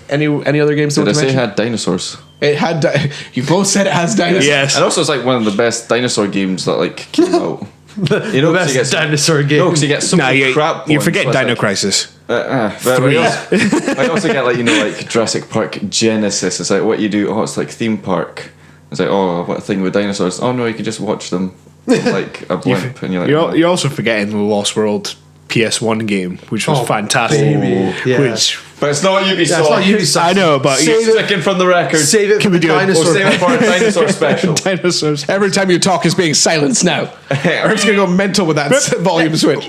any other games they Did I want to say it mention? had dinosaurs? It had. You both said it has dinosaurs. Yes. And also, it's like one of the best dinosaur games that like came out. You know, 'cause Best you get dinosaur game. No, because you get so many crap. you ones, forget so it's Dino like, Crisis. but I also get like like Jurassic Park Genesis. It's like what you do. Oh, it's like theme park. It's like what a thing with dinosaurs. Oh no, you can just watch them like a blimp, and you're like, You're also forgetting the Lost World PS1 game, which was fantastic. baby. Yeah. Which but it's not Ubisoft. Yeah, it's not Ubisoft. I know, but Sticking from the record. Save it for the we do it? dinosaur. Or save it for a dinosaur special. dinosaurs. Every time you talk is being silenced now. Herb's gonna go mental with that volume switch.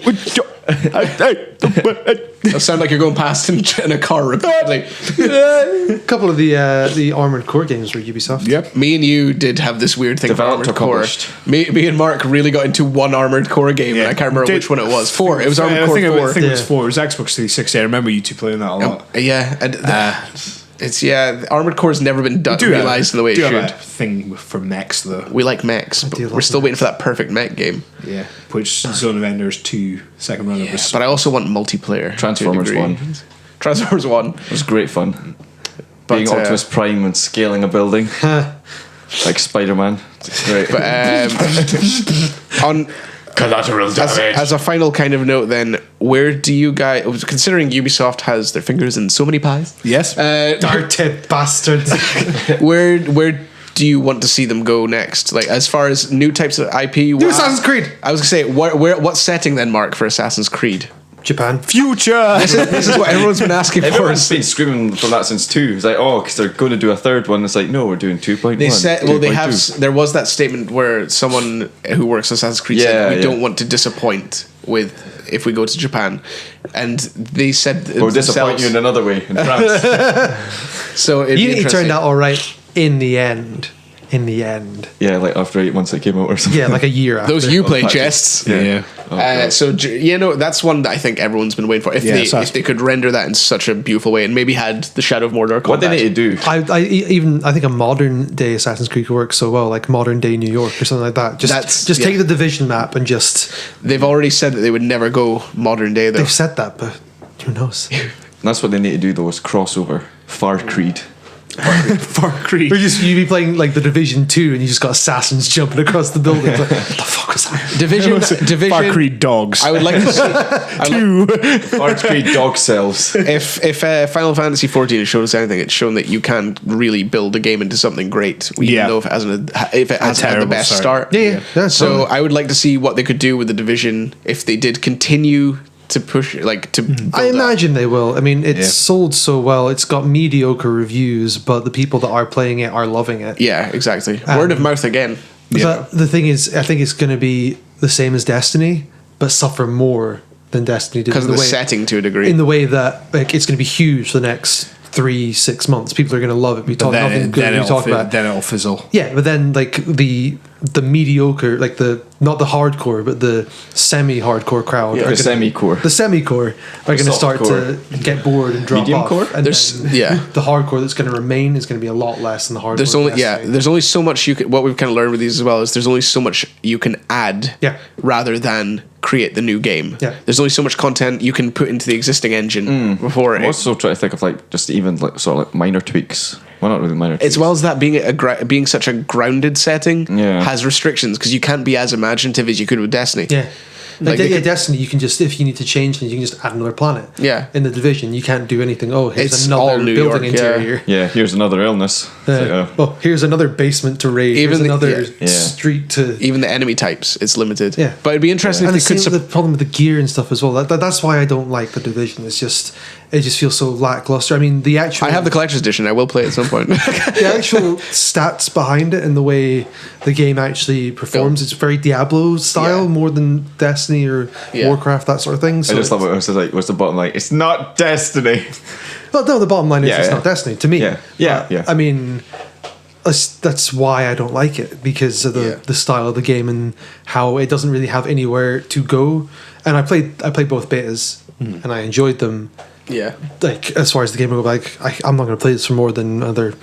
It'll sound like you're going past in a car repeatedly. A couple of the Armored Core games were Ubisoft. Yep. Me and you did have this weird thing Developed for Armored or Core. published? Me and Mark really got into one Armored Core game, and I can't remember which one it was. 4. It was Armored Core 4. I think it was Yeah. 4. It was Xbox 360. I remember you two playing that a lot. Yeah, and it's Armored Core's never been done realized the way it do have should. a thing for mechs though. We like mechs, but do we're love still waiting for that perfect mech game. Yeah. Which Zone of Enders 2 second run of was But I also want multiplayer. to a Transformers degree. 1. Transformers 1. It was great fun. But, Being Optimus Prime and scaling a building. Like Spider-Man. It's great. But on Collateral as a final kind of note, then, where do you guys, considering Ubisoft has their fingers in so many pies, Yes. Dark-tip bastards. where do you want to see them go next? Like, as far as new types of IP, New Assassin's Creed. I was gonna say, what setting then, Mark, for Assassin's Creed? Japan. Future. This is what everyone's been asking for. Everyone's been screaming from that since 2. It's like, because they're going to do a third one. It's like, no, we're doing 2.1. They said, well, they have. 2.2. There was that statement where someone who works at Assassin's Creed said, "We don't want to disappoint with if we go to Japan," and they said, We'll disappoint you in another way in France. So it'd be Unity interesting. turned out all right in the end. Yeah, like after 8 months it came out or something. Yeah, like a year after. Those Uplay chests. Yeah. So that's one that I think everyone's been waiting for. If they could render that in such a beautiful way, and maybe had the Shadow of Mordor combat. What they need to do. I think a modern day Assassin's Creed could work so well, like modern day New York or something like that. Just take the Division map and just. They've already said that they would never go modern day though. They've said that, but who knows? That's what they need to do though, is crossover. Far Creed. Far Cry. Or you'd be playing like the Division 2 and you just got assassins jumping across the building. Like, what the fuck was that? Division. Far Cry dogs. I would like to see. Two. Far Cry dog cells. If Final Fantasy 14 has shown us anything, it's shown that you can really build a game into something great, even Yeah. though if it hasn't had the terrible best start. start. Yeah, So totally. I would like to see what they could do with the Division if they did continue to push, like to. build I up. imagine they will. I mean, it's Yeah. sold so well. It's got mediocre reviews, but the people that are playing it are loving it. Yeah, exactly. Word of mouth again. But the thing is, I think it's going to be the same as Destiny, but suffer more than Destiny did. Because of in the way- setting to a degree. In the way that like it's going to be huge for the next 3-6 months. People are going to love it. We talk nothing good. We talk about. Then it'll fizzle. Yeah, but then like the mediocre, like the not the hardcore, but the semi-hardcore crowd, Yeah, are The gonna- semi-core. the semi-core are going to soft start core. to get bored and drop Medium off. core? And There's- then yeah. the hardcore that's going to remain is going to be a lot less than the hardcore. There's only Destiny. there's only so much you can. What we've kind of learned with these as well is there's only so much you can add, Yeah. rather than create the new game. Yeah. There's only so much content you can put into the existing engine before I'm it. also trying to think of like just even like sort of like minor tweaks. Well, not really minor tweaks. As well as that being such a grounded setting Yeah. has restrictions because you can't be as imaginative as you could with Destiny. Yeah. Like, Like, they could- Destiny, you can just, if you need to change things, you can just add another planet. Yeah. In the Division, you can't do anything. Oh, here's It's another all New building York, yeah. interior. Yeah, here's another illness. It's like, Oh, here's another basement to raid. Even Here's the- another yeah. street to. Even the enemy types, it's limited. Yeah. But it'd be interesting And if the they same could. with the problem with the gear and stuff as well. That's why I don't like the Division. It's just it just feels so lackluster. I mean, the actual I have the collector's edition. I will play it at some point. the actual stats behind it and the way the game actually performs. It's very Diablo style Yeah. more than Destiny or Yeah. Warcraft, that sort of thing. So I just love it. It was like, what's the bottom line? It's not Destiny. Well, no, the bottom line is Yeah, it's yeah. not Destiny to me. Yeah, yeah, But, yeah. I mean, that's why I don't like it, because of the style of the game and how it doesn't really have anywhere to go. And I played both betas and I enjoyed them. yeah. Like as far as the game will go, like I'm not going to play this for more than another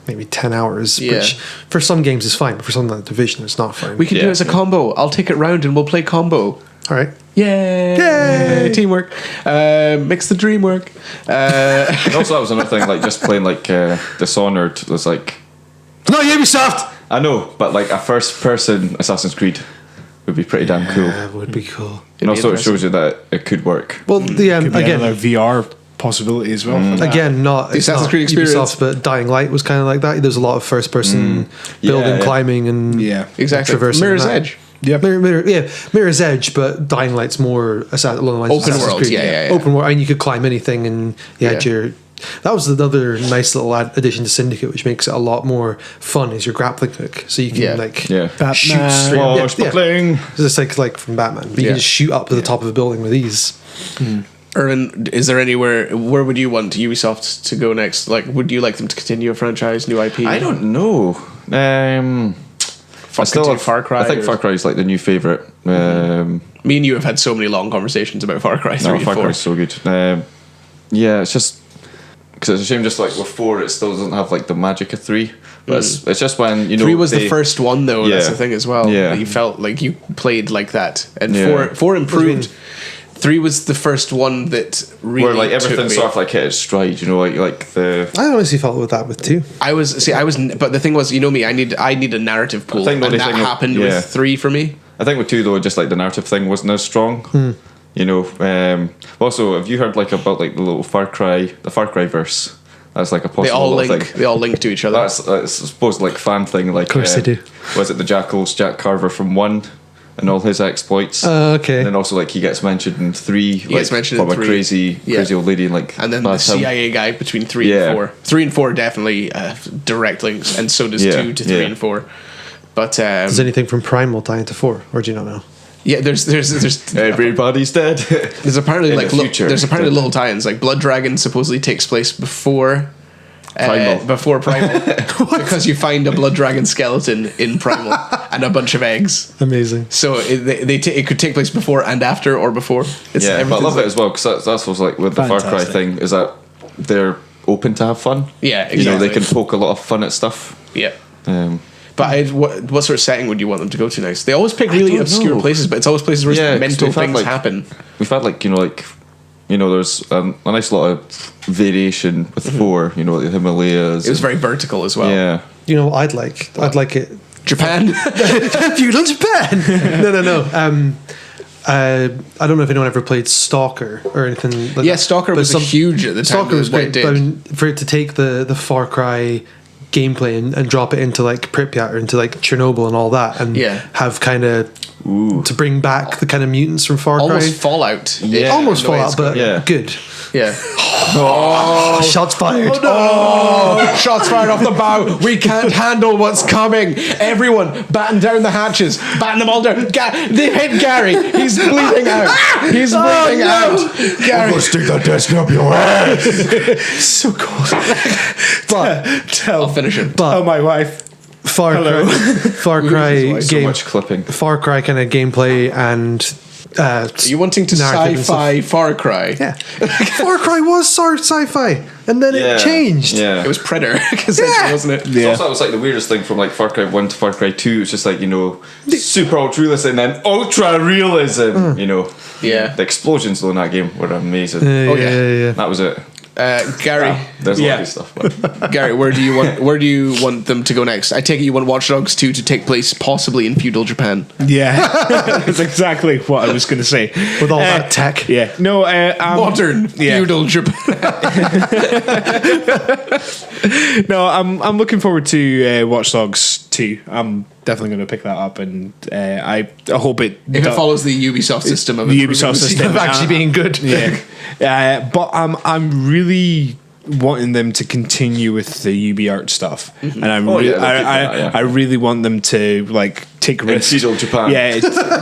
maybe 10 hours, Yeah. which for some games is fine, but for something like Division, it's not fine. We can do Yeah. it as a combo. I'll take it round and we'll play combo. All right. Yay! Yay! Teamwork. Makes the dream work. And also, that was another thing, like just playing like Dishonored was like, No, Ubisoft. I know, but like a first-person Assassin's Creed would be pretty damn cool. That would be cool. And also, it interesting. shows you that it could work. Well, the Could be again, another VR possibility as well. for that. again, not The it's Assassin's not Creed experience. Ubisoft, but Dying Light was kind of like that. There's a lot of first-person Yeah, building, yeah. climbing, and Yeah. Exactly. traversing Mirror's that. Edge. Yep. Mirror's Edge, but Dying Light's more along the lines of Open Assassin's world, Creed. yeah. Open world. I mean, you could climb anything, and you had Yeah. your. That was another nice little addition to Syndicate, which makes it a lot more fun. Is your grappling hook, so you can Yeah. like Yeah. shoot Batman. straight. Oh, Yeah, it's yeah. playing. It's like from Batman, but you Yeah. can just shoot up to the top of a building with ease. Irvin, is there anywhere? Where would you want Ubisoft to go next? Like, would you like them to continue a franchise, new IP? I don't know. I continue Far Cry I think or- Far Cry is like the new favorite. Me and you have had so many long conversations about Far Cry 3 No, and Far 4. Cry is so good. Yeah, it's just because it's a shame. Just like with 4, it still doesn't have like the magic of 3. But it's just when you know 3 was the they- first one, though. That's Yeah. the thing as well. Yeah. You felt like you played like that, and Yeah. 4 improved. 3 was the first one that really where like took everything me. sort of like hit its stride. You know, like the. I honestly felt with that with 2. But the thing was, you know me, I need a narrative pool, I think the and only that thing- happened yeah. with 3 for me. I think with 2 though, just like the narrative thing wasn't as strong. You know. Also, have you heard like about like the little the Far Cry verse? That's like a possible They all little link. thing. They all link to each other. That's I suppose like fan thing. Like, of course they do. Was it the Jackals, Jack Carver from 1, and all his exploits? Okay. And then also like he gets mentioned in 3. He gets mentioned from in a 3. crazy Yeah. old lady and like. And then the bad time. CIA guy between 3 Yeah. and 4. 3 and 4 definitely direct links, and so does Yeah, 2 to 3 yeah. and 4. But Does anything from Primal tie into 4, or do you not know? yeah, there's Everybody's dead. there's apparently In like the future. there's apparently little tie-ins. Like Blood Dragon supposedly takes place before Primal. because you find a Blood Dragon skeleton in Primal and a bunch of eggs. Amazing. So it could take place before and after, or before. It's Yeah, but I everything's love it like- as well because that's what's like with the Far Cry Fantastic. thing is that they're open to have fun. Yeah, You know, they exactly. can poke a lot of fun at stuff. Yeah. Um, But what sort of setting would you want them to go to next? They always pick really don't obscure know. places, but it's always places where Yeah, 'cause mental we've had, things like- happen. we've had like you know like you know, there's a nice lot of variation with 4. You know, the Himalayas. It was very vertical as well. Yeah. You know what I'd like? I'd like it. Japan. Feudal Japan. No. I don't know if anyone ever played Stalker or anything like Yeah, that. Stalker But was huge at the time. Stalker was what it great, did. but I mean, for it to take the Far Cry gameplay and drop it into like Pripyat or into like Chernobyl and all that, and Yeah. have kind of to bring back the kind of mutants from Far Almost Cry. Fallout. Yeah. Almost in the way Fallout, it's but Yeah. good. Yeah. Shots fired. Oh, shots fired off the bow. We can't handle what's coming. Everyone, batten down the hatches. Batten them all down. They hit Gary. He's bleeding out. He's bleeding out. Gary. Stick that desk up your ass. So cold. But I'll finish it. Oh, my wife. Far Cry So game. much clipping. Far Cry kind of gameplay and. Are you wanting to narrative and sci-fi Far Cry? Yeah. Far Cry was sci-fi, and then it changed. Yeah. It was Predator, essentially, wasn't it? It's also, it was like the weirdest thing from like Far Cry 1 to Far Cry 2. It's just like, you know, super ultra realism and then ultra realism. You know, Yeah. the explosions though in that game were amazing. Oh, yeah. That was it. Gary, There's a lot of good stuff. But Gary, where do you want them to go next? I take it you want Watch Dogs 2 to take place possibly in feudal Japan. Yeah, that's exactly what I was going to say. With all that tech. Yeah, no, Modern feudal Japan. no, I'm looking forward to Watch Dogs 2. I'm definitely going to pick that up, and I hope it. If it follows the Ubisoft system of the improving Ubisoft system Of actually being good. Yeah, but I'm really wanting them to continue with the UbiArt stuff, and I'm Oh, really, yeah, they'll keep that, yeah. I really want them to like take risks. feudal Japan. Yeah,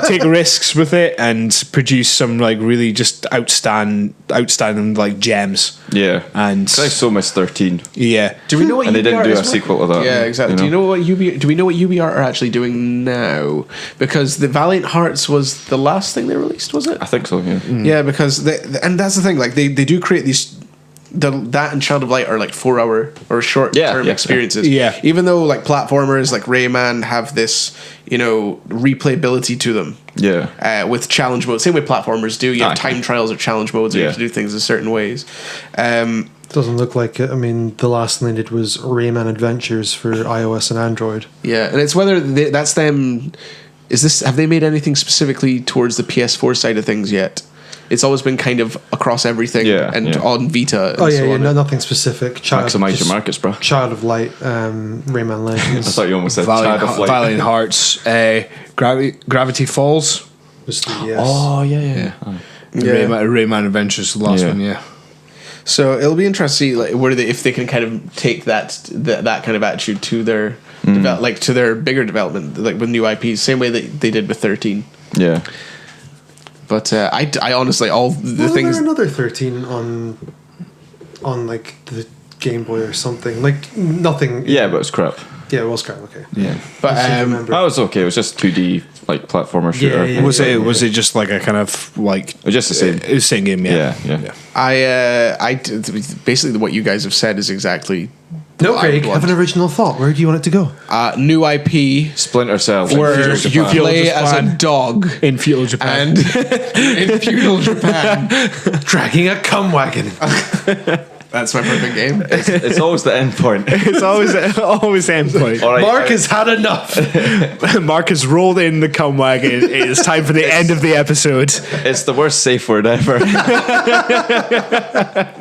take risks with it and produce some like really just outstanding like gems. yeah. And I so miss 13. yeah, Do we know what And they didn't UbiArt do is a sequel to that. Yeah, exactly. you Do you know? know what do we know what UbiArt are actually doing now? Because the Valiant Hearts was the last thing they released, was it? I think so, yeah. Yeah, because and that's the thing. Like they do create these. That and Child of Light are like 4-hour or short term Yeah, experiences. yeah. Even though like platformers like Rayman have this, you know, replayability to them. Yeah. With challenge mode, same way platformers do. You have Aye. time trials or challenge modes. And you Yeah. have to do things in certain ways. Doesn't look like it. I mean, the last thing they did was Rayman Adventures for iOS and Android. Yeah, and it's whether that's them. Have they made anything specifically towards the PS4 side of things yet? It's always been kind of across everything and on Vita. And Oh yeah, so yeah, on. nothing specific. Maximise just your markets, bro. Child of Light, Rayman I Legends. thought you almost said Child of Light. Valiant Hearts, Gravity Falls, was the, yes. Oh, yeah. Yeah. Rayman Adventures, the last Yeah. one. Yeah. So it'll be interesting to see like, if they can kind of take that kind of attitude to their to their bigger development, like with new IPs, same way that they did with 13. Yeah. But I honestly all the Wasn't things. there another 13 on like the Game Boy or something? Like nothing. Yeah, but it's crap. Yeah, it was crap. Okay. Yeah. But I seem to remember. That was okay. It was just 2D, like, platformer shooter. Yeah. Was it just like a kind of like It was just the same. it was the same game? Yeah. Yeah. Basically what you guys have said is exactly. No, what I Craig, would have an want. original thought. Where do you want it to go? New IP Splinter Cell. where Feudal you Japan. play as a Japan. dog In feudal Japan. and in feudal Japan. Dragging a cum wagon. That's my perfect game. It's always the end point. It's always end point. All right, Mark has had enough. Mark has rolled in the cum wagon. It is time for the end of the episode. It's the worst safe word ever.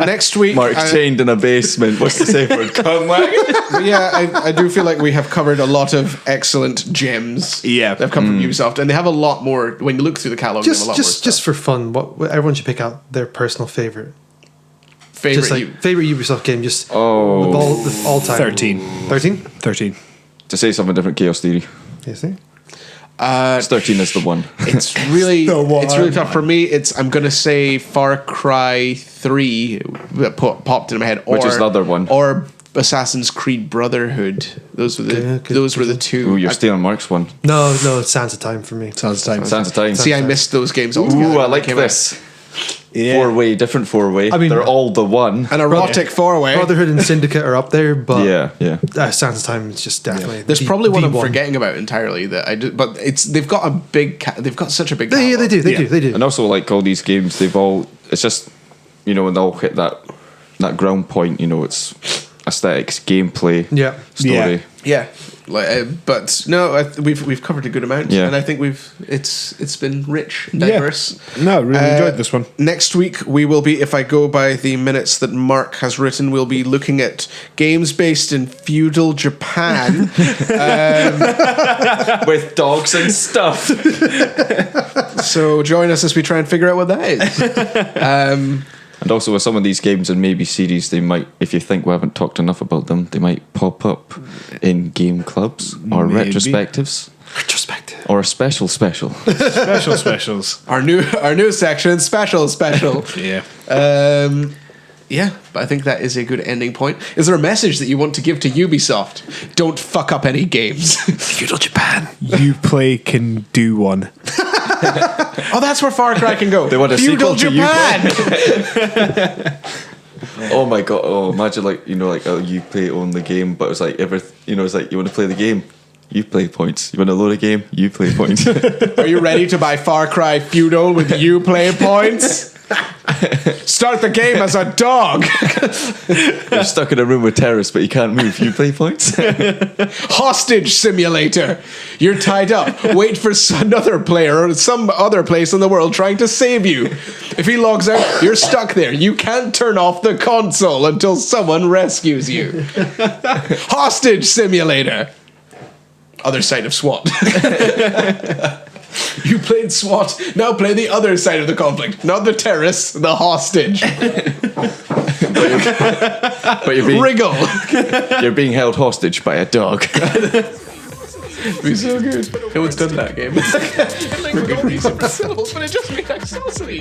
Next week, Mark's chained in a basement. What's the safe word? Come wagon. yeah, I do feel like we have covered a lot of excellent gems. Yeah. that have come from Ubisoft, and they have a lot more. When you look through the catalog, they have a lot more stuff. Just for fun, what everyone should pick out their personal favorite. favorite. Just like favorite Ubisoft game. Just Oh. the all time. 13. 13. To say something different, Chaos Theory. You see? 13 is the one. It's really The one. it's really tough for me. I'm gonna say Far Cry 3 that popped into my head, Which is the other one. or Assassin's Creed Brotherhood. Those were the Okay, good. those were the two. Ooh, you're stealing Mark's one. No, it's Sands of Time for me. Sounds time. Sands of Time. See, I missed those games altogether. Ooh, I when they like came out. this. Four-way, different four-way. I mean- they're all the one. An erotic four-way. Brotherhood and Syndicate are up there, but Yeah. Sands of Time is just definitely. There's the- probably one the I'm forgetting about entirely that I do, but they've got such a big. They catalog. do. They do. And also, like all these games, it's just you know, when they all hit that ground point, you know, it's aesthetics, gameplay, Yeah. story. Yeah, but no, we've covered a good amount, Yeah. and I think it's been rich and diverse. No, really enjoyed this one. Next week we will be, if I go by the minutes that Mark has written, we'll be looking at games based in feudal Japan. With dogs and stuff. So join us as we try and figure out what that is. And also with some of these games and maybe series, they might, if you think we haven't talked enough about them, they might pop up in game clubs or Maybe. Retrospective. or a specials. Specials. Our new section, special. Yeah. Yeah, but I think that is a good ending point. Is there a message that you want to give to Ubisoft? Don't fuck up any games. Feudal Japan. Uplay can do one. Oh, that's where Far Cry can go. They want a Feudal sequel to Japan. Oh my god! Oh, imagine like a Uplay only game, but it's like it's like you want to play the game, you play points. You want to load a game, you play points. Are you ready to buy Far Cry Feudal with Uplay points? Start the game as a dog. You're stuck in a room with terrorists, but you can't move. You play points. Hostage simulator. You're tied up. Wait for another player or some other place in the world trying to save you. If he logs out, you're stuck there. You can't turn off the console until someone rescues you. Hostage simulator. Other side of SWAT. You played SWAT, now play the other side of the conflict. Not the terrorists, the hostage. But you're being held hostage by a dog. It'd be so good. No one's done that game. Like, for good reason. Syllables, but it just made like so silly.